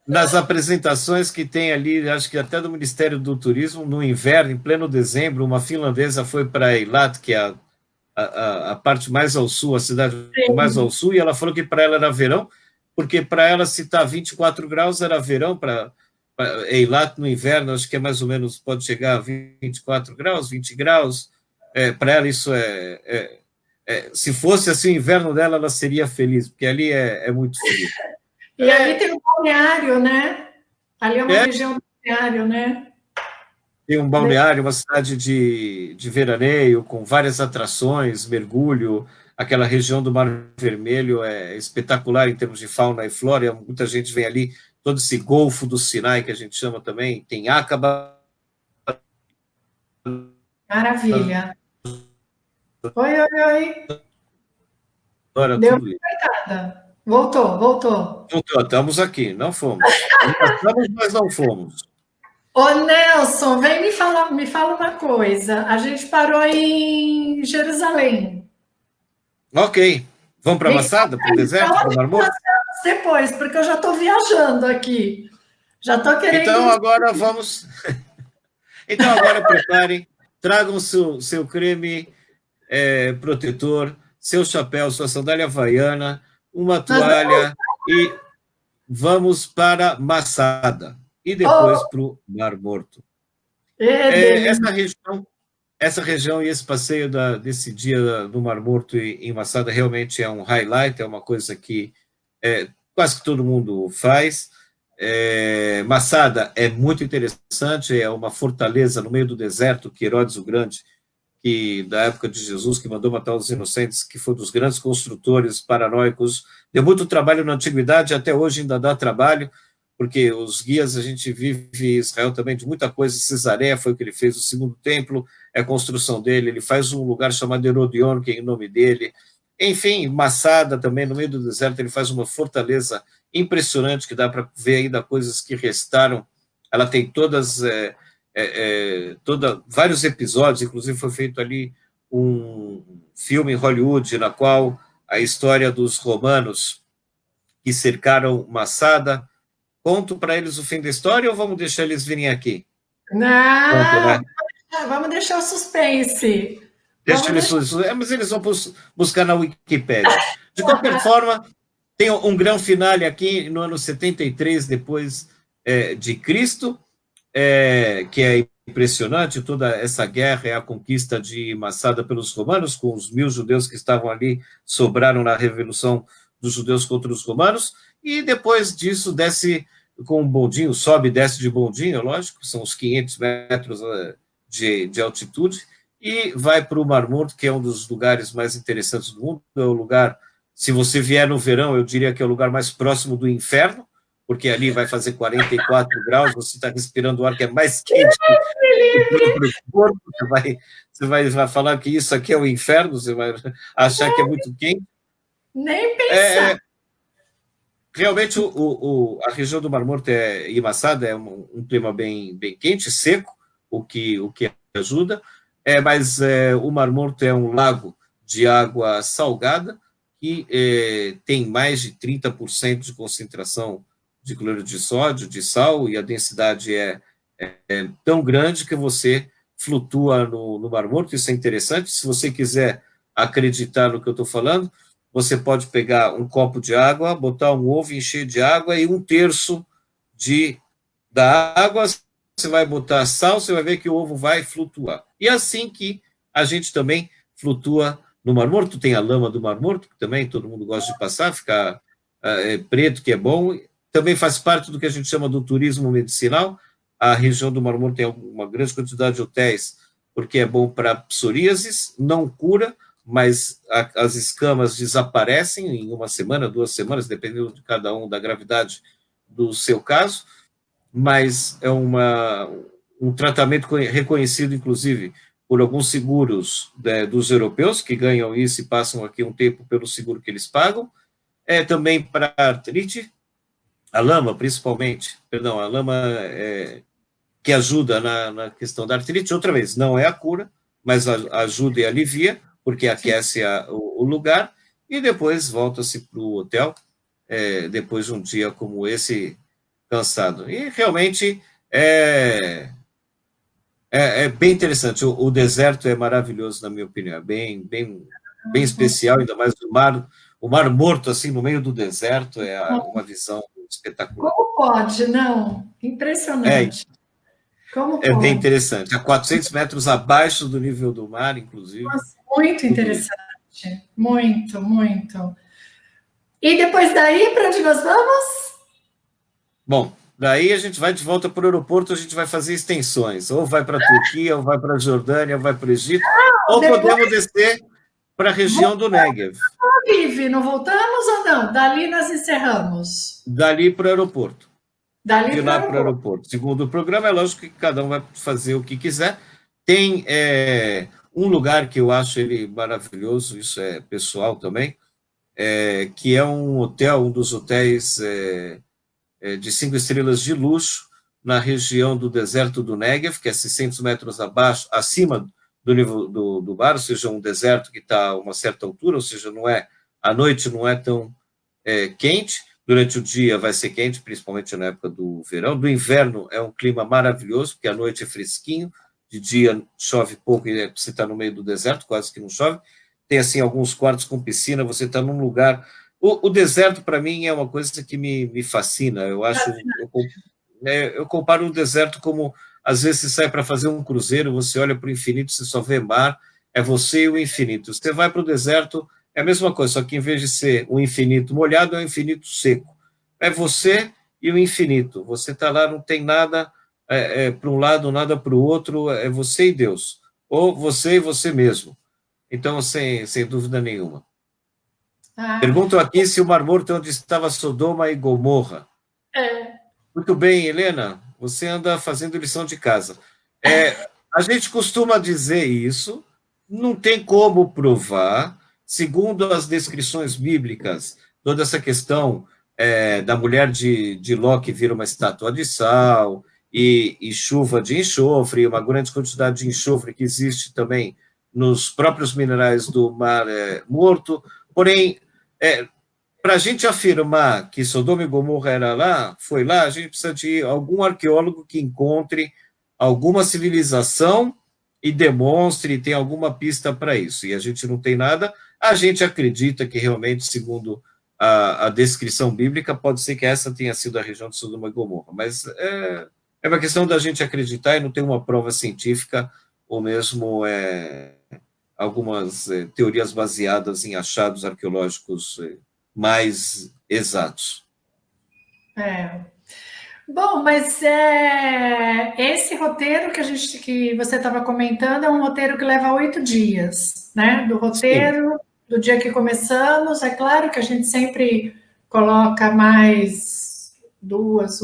nas apresentações que tem ali, acho que até do Ministério do Turismo, no inverno, em pleno dezembro, uma finlandesa foi para Eilat, que é a parte mais ao sul, a cidade mais ao sul, e ela falou que para ela era verão, porque para ela, se está 24 graus, era verão, para Eilat no inverno, acho que é mais ou menos, pode chegar a 24 graus, 20 graus, para ela isso se fosse assim o inverno dela, ela seria feliz, porque ali é muito frio. E ali tem um balneário, né? Ali é uma região do balneário, né? Tem um balneário, uma cidade de veraneio, com várias atrações, mergulho. Aquela região do Mar Vermelho é espetacular em termos de fauna e flora. Muita gente vem ali, todo esse Golfo do Sinai, que a gente chama também. Tem Aqaba. Maravilha. Oi. Deu uma cortada. Voltou. Estamos aqui, não fomos. Estamos, mas não fomos. Ô, Nelson, vem me fala uma coisa. A gente parou em Jerusalém. Ok. Vamos para Masada, para o deserto, para o Mar Morto? Depois, porque eu já estou viajando aqui. Já estou querendo... Então, agora vamos... Então, agora preparem, tragam seu creme protetor, seu chapéu, sua sandália havaiana, uma toalha e vamos para Masada. E depois para o Mar Morto. Essa região e esse passeio desse dia do Mar Morto em Masada realmente é um highlight, é uma coisa que quase que todo mundo faz. Masada é muito interessante, é uma fortaleza no meio do deserto que Herodes o Grande, que da época de Jesus, que mandou matar os inocentes, que foi dos grandes construtores paranoicos, deu muito trabalho na antiguidade, até hoje ainda dá trabalho, porque os guias, a gente vive em Israel também de muita coisa. Cesareia foi o que ele fez, o segundo templo, é a construção dele, ele faz um lugar chamado Herodion, que é em nome dele. Enfim, Masada também, no meio do deserto, ele faz uma fortaleza impressionante, que dá para ver ainda coisas que restaram. Ela tem vários episódios, inclusive foi feito ali um filme em Hollywood, na qual a história dos romanos que cercaram Masada. Conto para eles o fim da história ou vamos deixar eles virem aqui? Não, vamos deixar o suspense. Mas eles vão buscar na Wikipédia. De qualquer forma, tem um grande finale aqui no ano 73 depois de Cristo, que é impressionante. Toda essa guerra é a conquista de Masada pelos romanos, com os 1000 judeus que estavam ali, sobraram na revolução dos judeus contra os romanos, e depois disso desce com um bondinho, sobe e desce de bondinho, lógico, são uns 500 metros de altitude, e vai para o Mar Morto, que é um dos lugares mais interessantes do mundo, é o lugar, se você vier no verão, eu diria que é o lugar mais próximo do inferno, porque ali vai fazer 44 graus, você está respirando o ar que é mais quente que o próprio corpo, vai falar que isso aqui é o inferno, você vai achar que é muito quente. Nem pensar. Realmente, a região do Mar Morto e Masada é um clima bem quente, seco, o que ajuda, mas o Mar Morto é um lago de água salgada que tem mais de 30% de concentração de cloreto de sódio, de sal, e a densidade é tão grande que você flutua no Mar Morto. Isso é interessante. Se você quiser acreditar no que eu estou falando, você pode pegar um copo de água, botar um ovo, encher de água e 1/3 da água, você vai botar sal, você vai ver que o ovo vai flutuar. E é assim que a gente também flutua no Mar Morto. Tem a lama do Mar Morto, que também todo mundo gosta de passar, ficar preto, que é bom. Também faz parte do que a gente chama do turismo medicinal. A região do Mar Morto tem uma grande quantidade de hotéis, porque é bom para psoríasis, não cura, mas as escamas desaparecem em 1 semana, 2 semanas, dependendo de cada um, da gravidade do seu caso, mas é um tratamento reconhecido, inclusive, por alguns seguros dos europeus, que ganham isso e passam aqui um tempo pelo seguro que eles pagam. Também para artrite, a lama, principalmente, a lama que ajuda na questão da artrite. Outra vez, não é a cura, mas ajuda e alivia, porque aquece o lugar, e depois volta-se para o hotel, depois de um dia como esse, cansado. E realmente é bem interessante. O deserto é maravilhoso, na minha opinião, é bem especial, ainda mais o Mar Morto, assim, no meio do deserto, uma visão espetacular. Como pode, não? Impressionante. Como bem pode? interessante. A 400 metros abaixo do nível do mar, inclusive. Nossa, muito interessante. Muito, muito. E depois daí, para onde nós vamos? Bom, daí a gente vai de volta para o aeroporto, a gente vai fazer extensões. Ou vai para a Turquia, ou vai para a Jordânia, ou vai para o Egito, ou podemos descer para a região do Negev. Vive, não voltamos ou não? Dali nós encerramos. Dali para o aeroporto. De lá para o aeroporto. Segundo o programa, é lógico que cada um vai fazer o que quiser. Tem um lugar que eu acho ele maravilhoso, isso é pessoal também, que é um hotel, um dos hotéis de 5 estrelas de luxo, na região do deserto do Negev, que é 600 metros acima do nível do mar, ou seja, um deserto que está a uma certa altura, ou seja, à noite não é tão quente, durante o dia vai ser quente, principalmente na época do verão. Do inverno é um clima maravilhoso, porque à noite é fresquinho, de dia chove pouco e você está no meio do deserto, quase que não chove. Tem, assim, alguns quartos com piscina, você está num lugar... O deserto, para mim, é uma coisa que me fascina. Eu comparo o deserto como, às vezes, você sai para fazer um cruzeiro, você olha para o infinito, você só vê mar, é você e o infinito. Você vai para o deserto, é a mesma coisa, só que em vez de ser um infinito molhado, é um infinito seco. É você e o infinito. Você está lá, não tem nada para um lado, nada para o outro, é você e Deus. Ou você e você mesmo. Então, sem dúvida nenhuma. Perguntam aqui se o Mar Morto é onde estava Sodoma e Gomorra. Muito bem, Helena, você anda fazendo lição de casa. A gente costuma dizer isso, não tem como provar, segundo as descrições bíblicas, toda essa questão da mulher de Ló que vira uma estátua de sal, e chuva de enxofre, uma grande quantidade de enxofre que existe também nos próprios minerais do Mar Morto, porém, para a gente afirmar que Sodoma e Gomorra foi lá, a gente precisa de algum arqueólogo que encontre alguma civilização e demonstre, tem alguma pista para isso. E a gente não tem nada, a gente acredita que realmente, segundo a descrição bíblica, pode ser que essa tenha sido a região de Sodoma e Gomorra. Mas é uma questão da gente acreditar e não tem uma prova científica, ou mesmo algumas teorias baseadas em achados arqueológicos mais exatos. Bom, mas esse roteiro que você estava comentando é um roteiro que leva 8 dias, né? Do Sim. roteiro, do dia que começamos, é claro que a gente sempre coloca mais duas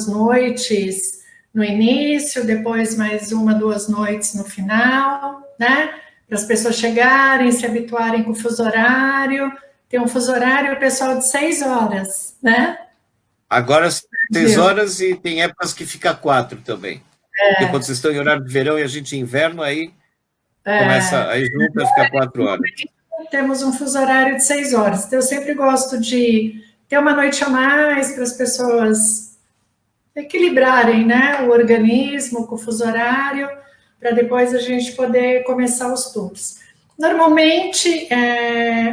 noites no início, depois mais uma, 2 noites no final, né? Para as pessoas chegarem, se habituarem com o fuso horário. Tem um fuso horário, pessoal, de 6 horas, né? Agora 6 horas e tem épocas que fica 4 também. Porque quando vocês estão em horário de verão e a gente em inverno, aí começa, aí junta, fica 4 horas. Temos um fuso horário de 6 horas. Então, eu sempre gosto de ter uma noite a mais para as pessoas equilibrarem, né, o organismo com o fuso horário, para depois a gente poder começar os tours. Normalmente,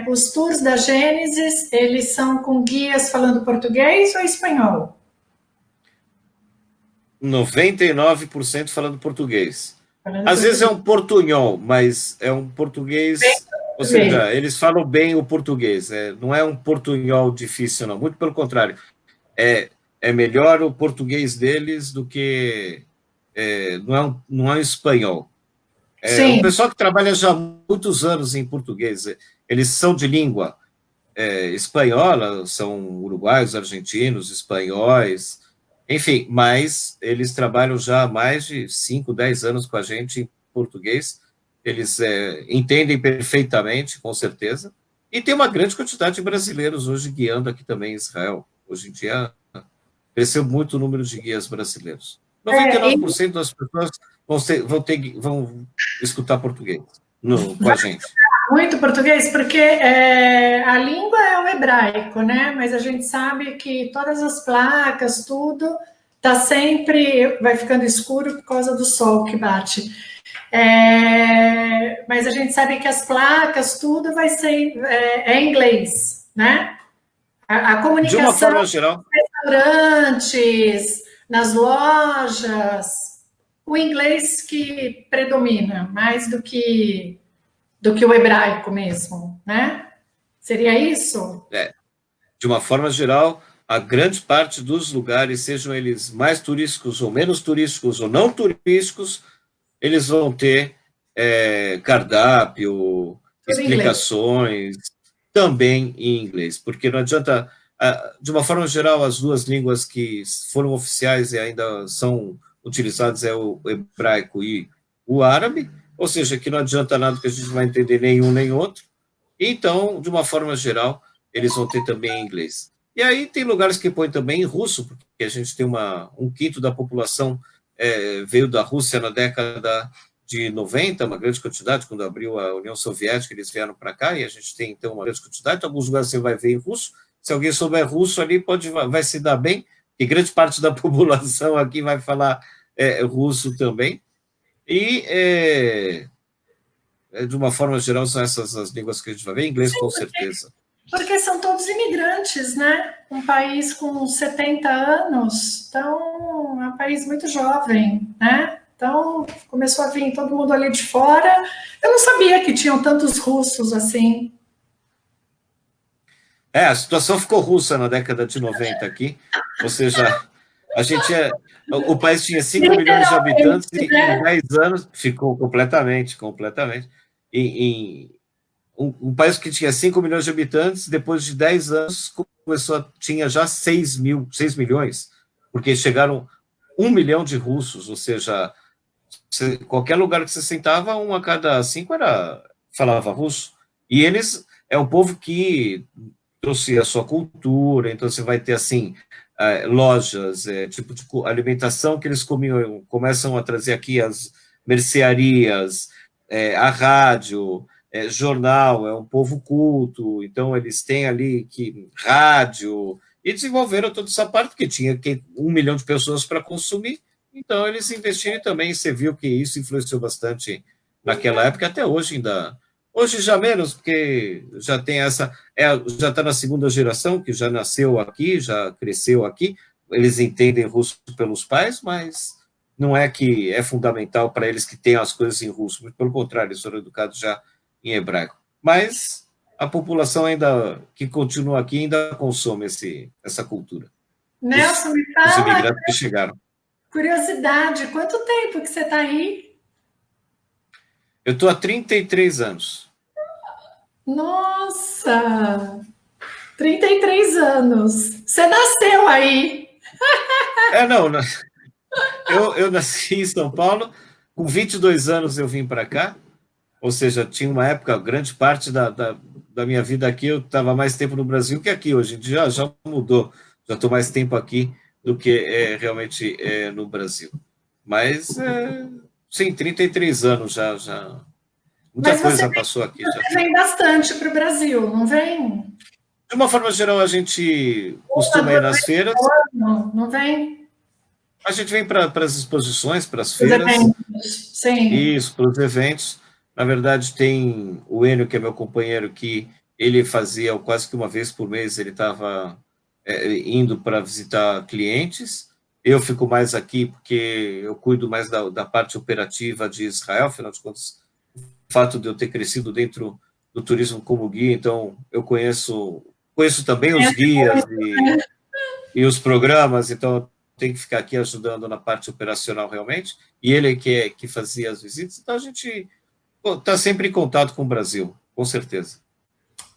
os tours da Gênesis, eles são com guias falando português ou espanhol? 99% falando português. Falando Às vezes é português. um portunhol, mas é um português, ou Bem, seja, eles falam bem o português, não é um portunhol difícil, não, muito pelo contrário, é melhor o português deles do que, não é um espanhol. O sim, pessoal que trabalha já há muitos anos em português, eles são de língua espanhola, são uruguaios, argentinos, espanhóis, enfim, mas eles trabalham já há mais de 5, 10 anos com a gente em português, eles entendem perfeitamente, com certeza, e tem uma grande quantidade de brasileiros hoje guiando aqui também em Israel. Hoje em dia, cresceu muito o número de guias brasileiros. e 99% das pessoas vão escutar português com a gente. muito português, porque a língua é o hebraico, né? Mas a gente sabe que todas as placas, tudo, tá sempre, vai ficando escuro por causa do sol que bate. Mas a gente sabe que as placas, tudo vai ser em inglês, né? A De uma comunicação forma nos geral, restaurantes, nas lojas, o inglês que predomina, mais do que o hebraico mesmo, né? Seria isso? de uma forma geral, a grande parte dos lugares, sejam eles mais turísticos ou menos turísticos ou não turísticos, eles vão ter cardápio, Tudo em inglês. explicações, também em inglês, porque não adianta, de uma forma geral, as duas línguas que foram oficiais e ainda são utilizadas é o hebraico e o árabe, ou seja, que não adianta nada que a gente vai entender nenhum nem outro. Então, de uma forma geral, eles vão ter também inglês. E aí tem lugares que põem também em russo, porque a gente tem um quinto da população veio da Rússia na década de 90, uma grande quantidade, quando abriu a União Soviética, eles vieram para cá, e a gente tem, então, uma grande quantidade. Em alguns lugares você vai ver em russo, se alguém souber russo ali, vai se dar bem, e grande parte da população aqui vai falar russo também. E, de uma forma geral, são essas as línguas que a gente vai ver, inglês com certeza. Porque são todos imigrantes, né? Um país com 70 anos, então é um país muito jovem, né? Então começou a vir todo mundo ali de fora. Eu não sabia que tinham tantos russos assim. A situação ficou russa na década de 90 aqui, ou seja, o país tinha 5 milhões de habitantes e em 10 anos ficou completamente. Um país que tinha 5 milhões de habitantes, depois de 10 anos, tinha já 6 milhões, porque chegaram 1 milhão de russos, ou seja, qualquer lugar que você sentava, 1 a cada 5 falava russo. E eles é um povo que trouxe a sua cultura, então você vai ter assim lojas, tipo de alimentação que eles começam a trazer aqui as mercearias, a rádio, jornal, é um povo culto, então eles têm ali rádio, e desenvolveram toda essa parte, porque tinha 1 milhão de pessoas para consumir, então eles investiram também, você viu que isso influenciou bastante naquela época, até hoje ainda. Hoje já menos, porque já tem já está na segunda geração, que já nasceu aqui, já cresceu aqui, eles entendem russo pelos pais, mas não é que é fundamental para eles que tenham as coisas em russo, muito pelo contrário, eles foram educados já em hebraico. Mas a população ainda que continua aqui ainda consome essa cultura. Nelson, me dos fala, imigrantes que chegaram. curiosidade, quanto tempo que você está aí? Eu estou há 33 anos. Nossa, 33 anos. Você nasceu aí. Não, eu nasci em São Paulo, com 22 anos eu vim para cá, ou seja, tinha uma época, grande parte da minha vida aqui, eu estava mais tempo no Brasil que aqui, hoje em dia já mudou, já estou mais tempo aqui do que realmente no Brasil. Mas, sim, 33 anos já muita Mas coisa passou aqui já. você vem bastante para o Brasil, não vem? De uma forma geral, a gente costuma ir nas feiras, Não vem? a gente vem para as exposições, para as Os feiras, eventos, sim. isso, para os eventos. Na verdade, tem o Enio, que é meu companheiro, que ele fazia quase que uma vez por mês, ele estava indo para visitar clientes. Eu fico mais aqui porque eu cuido mais da parte operativa de Israel, afinal de contas, o fato de eu ter crescido dentro do turismo como guia, então eu conheço também os guias e os programas, então eu tenho que ficar aqui ajudando na parte operacional realmente, e ele que fazia as visitas, então a gente está sempre em contato com o Brasil, com certeza.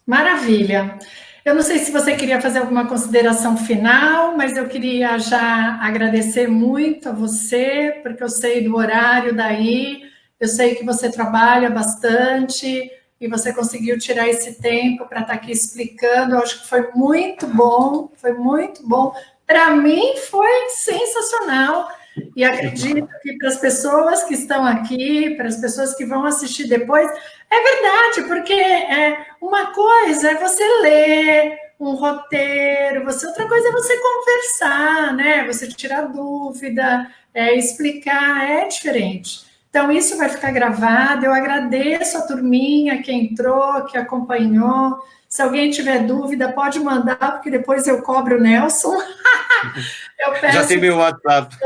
Maravilha. Eu não sei se você queria fazer alguma consideração final, mas eu queria já agradecer muito a você, porque eu sei do horário daí, eu sei que você trabalha bastante e você conseguiu tirar esse tempo para estar aqui explicando. Eu acho que foi muito bom, foi muito bom. Para mim foi sensacional. E acredito que para as pessoas que estão aqui, para as pessoas que vão assistir depois, é verdade, porque uma coisa é você ler um roteiro, outra coisa é você conversar, né? Você tirar dúvida, explicar, é diferente. Então, isso vai ficar gravado. Eu agradeço a turminha que entrou, que acompanhou. Se alguém tiver dúvida, pode mandar, porque depois eu cobro o Nelson. Eu peço... Já tem meu WhatsApp.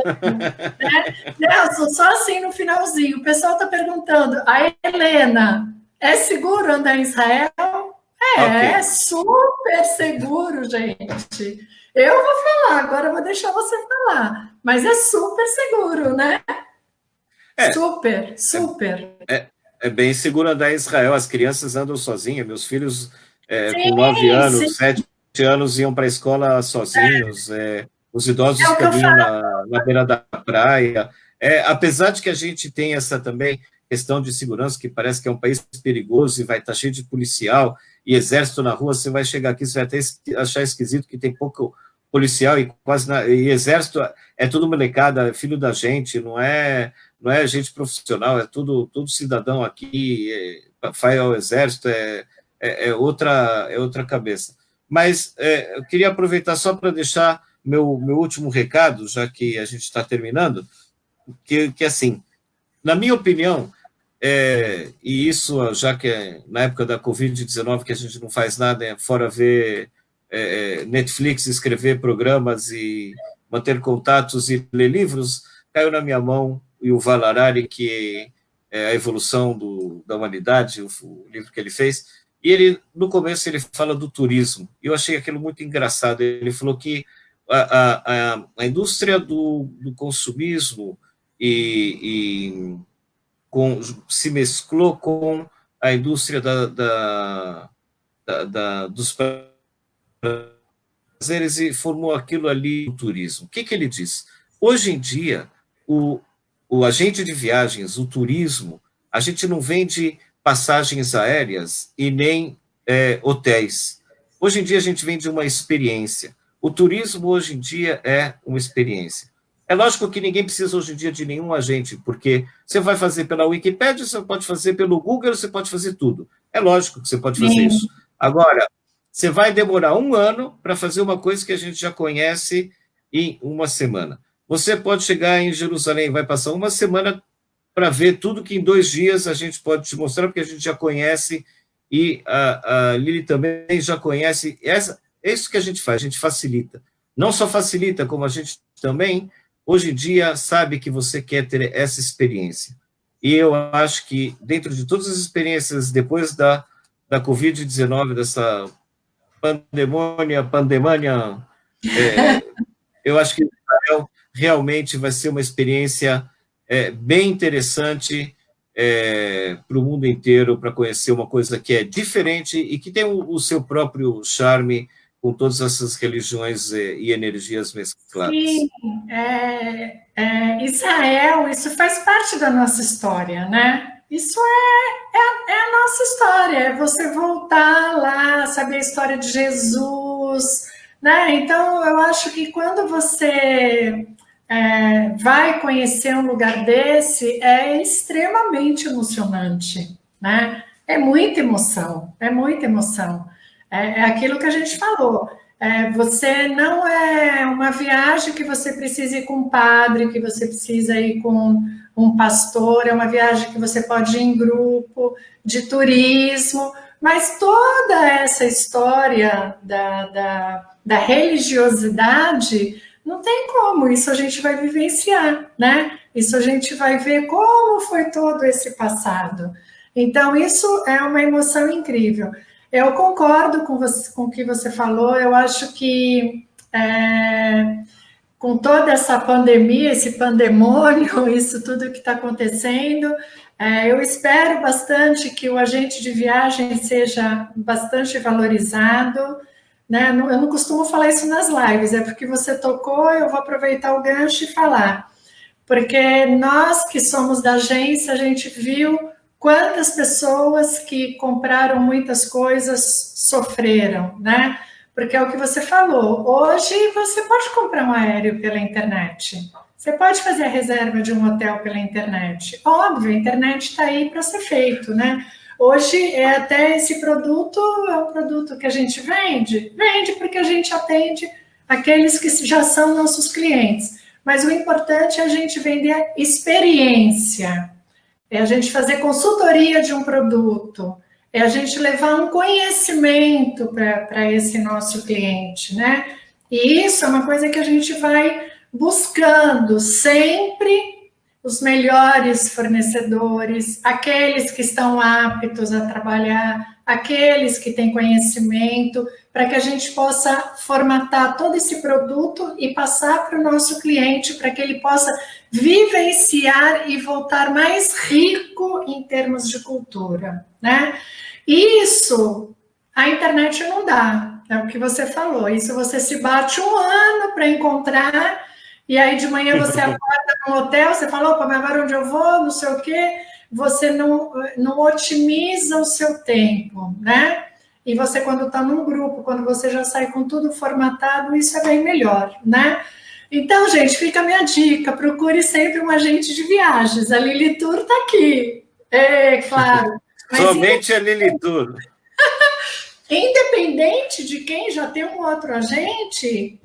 Nelson, só assim no finalzinho. O pessoal está perguntando, a Helena, é seguro andar em Israel? É super seguro, gente. Eu vou falar, agora eu vou deixar você falar. Mas é super seguro, né? Super, super. É bem seguro andar em Israel. As crianças andam sozinhas. Meus filhos, com 9 anos, 7 anos, iam para a escola sozinhos. Os idosos caminham na beira da praia. Apesar de que a gente tem essa também questão de segurança, que parece que é um país perigoso e vai estar cheio de policial e exército na rua, você vai chegar aqui, você vai até achar esquisito que tem pouco policial e e exército é tudo molecada, filho da gente, não é gente profissional, é tudo cidadão aqui, vai ao exército, é outra cabeça. Mas eu queria aproveitar só para deixar meu último recado, já que a gente está terminando, que assim, na minha opinião, e isso já que na época da Covid-19 que a gente não faz nada, fora ver Netflix, escrever programas e manter contatos e ler livros, caiu na minha mão e o Yuval Harari, que é a evolução da humanidade, o livro que ele fez, e ele, no começo, ele fala do turismo, e eu achei aquilo muito engraçado. Ele falou que a indústria do consumismo se mesclou com a indústria dos prazeres e formou aquilo ali, o turismo. O que ele diz? Hoje em dia, o agente de viagens, o turismo, a gente não vende passagens aéreas e nem hotéis. Hoje em dia, a gente vende uma experiência. O turismo, hoje em dia, é uma experiência. É lógico que ninguém precisa, hoje em dia, de nenhum agente, porque você vai fazer pela Wikipédia, você pode fazer pelo Google, você pode fazer tudo. É lógico que você pode fazer isso. Agora, você vai demorar 1 ano para fazer uma coisa que a gente já conhece em 1 semana. Você pode chegar em Jerusalém, vai passar 1 semana para ver tudo que em 2 dias a gente pode te mostrar, porque a gente já conhece, e a Lili também já conhece. É isso que a gente faz, a gente facilita. Não só facilita, como a gente também, hoje em dia, sabe que você quer ter essa experiência. E eu acho que, dentro de todas as experiências, depois da Covid-19, dessa pandemia Eu acho que Israel realmente vai ser uma experiência bem interessante para o mundo inteiro, para conhecer uma coisa que é diferente e que tem o seu próprio charme com todas essas religiões e energias mescladas. Sim, Israel, isso faz parte da nossa história, né? Isso é a nossa história, é você voltar lá, saber a história de Jesus, né? Então, eu acho que quando você vai conhecer um lugar desse, é extremamente emocionante, né? É muita emoção, é muita emoção. É aquilo que a gente falou. Você não é uma viagem que você precisa ir com um padre, que você precisa ir com um pastor, é uma viagem que você pode ir em grupo, de turismo, mas toda essa história da religiosidade, não tem como, isso a gente vai vivenciar, né? Isso a gente vai ver como foi todo esse passado. Então, isso é uma emoção incrível. Eu concordo com o que você falou, eu acho que com toda essa pandemia, esse pandemônio, isso tudo que está acontecendo, eu espero bastante que o agente de viagem seja bastante valorizado, né? Eu não costumo falar isso nas lives, é porque você tocou, eu vou aproveitar o gancho e falar. Porque nós que somos da agência, a gente viu quantas pessoas que compraram muitas coisas sofreram, né? Porque é o que você falou, hoje você pode comprar um aéreo pela internet, você pode fazer a reserva de um hotel pela internet. Óbvio, a internet está aí para ser feito, né? Hoje, até esse produto é um produto que a gente vende porque a gente atende aqueles que já são nossos clientes. Mas o importante é a gente vender a experiência, é a gente fazer consultoria de um produto, é a gente levar um conhecimento para esse nosso cliente, né? E isso é uma coisa que a gente vai buscando sempre os melhores fornecedores, aqueles que estão aptos a trabalhar, aqueles que têm conhecimento, para que a gente possa formatar todo esse produto e passar para o nosso cliente, para que ele possa vivenciar e voltar mais rico em termos de cultura, né? Isso a internet não dá, é o que você falou. Isso você se bate um ano para encontrar, e aí de manhã você acorda no hotel, você fala, opa, mas agora onde eu vou, não sei o quê, você não otimiza o seu tempo, né? E você, quando está num grupo, quando você já sai com tudo formatado, isso é bem melhor, né? Então, gente, fica a minha dica, procure sempre um agente de viagens, a Lili Tour está aqui, claro. Somente a Lili Tour. Independente de quem já tem um outro agente,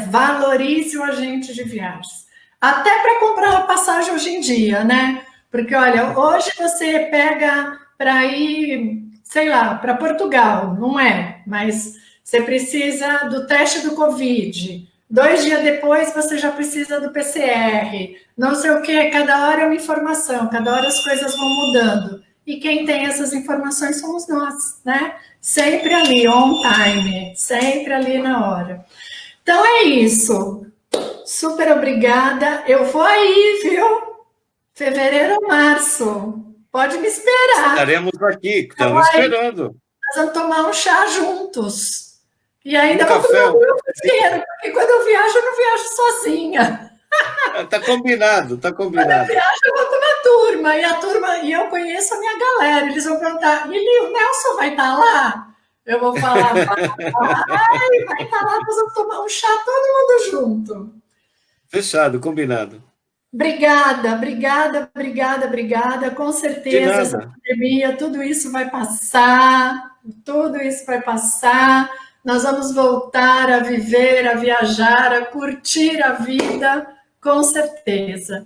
valorize o agente de viagens. Até para comprar uma passagem hoje em dia, né? Porque, olha, hoje você pega para ir, sei lá, para Portugal, não é? Mas você precisa do teste do Covid. 2 dias depois você já precisa do PCR. Não sei o quê, cada hora é uma informação, cada hora as coisas vão mudando. E quem tem essas informações somos nós, né? Sempre ali, on time, sempre ali na hora. Então é isso. Super obrigada. Eu vou aí, viu? Fevereiro ou março. Pode me esperar. Estaremos aqui, estamos esperando. Nós vamos tomar um chá juntos. E ainda vou tomar um grupo inteiro, porque quando eu não viajo sozinha. Tá combinado, tá combinado. Quando eu viajo, eu vou com uma turma, e eu conheço a minha galera. Eles vão perguntar, Lili, o Nelson vai estar lá? Eu vou falar, vai estar lá, nós vamos tomar um chá todo mundo junto. Fechado, combinado. Obrigada. Com certeza, essa pandemia, tudo isso vai passar. Nós vamos voltar a viver, a viajar, a curtir a vida, com certeza.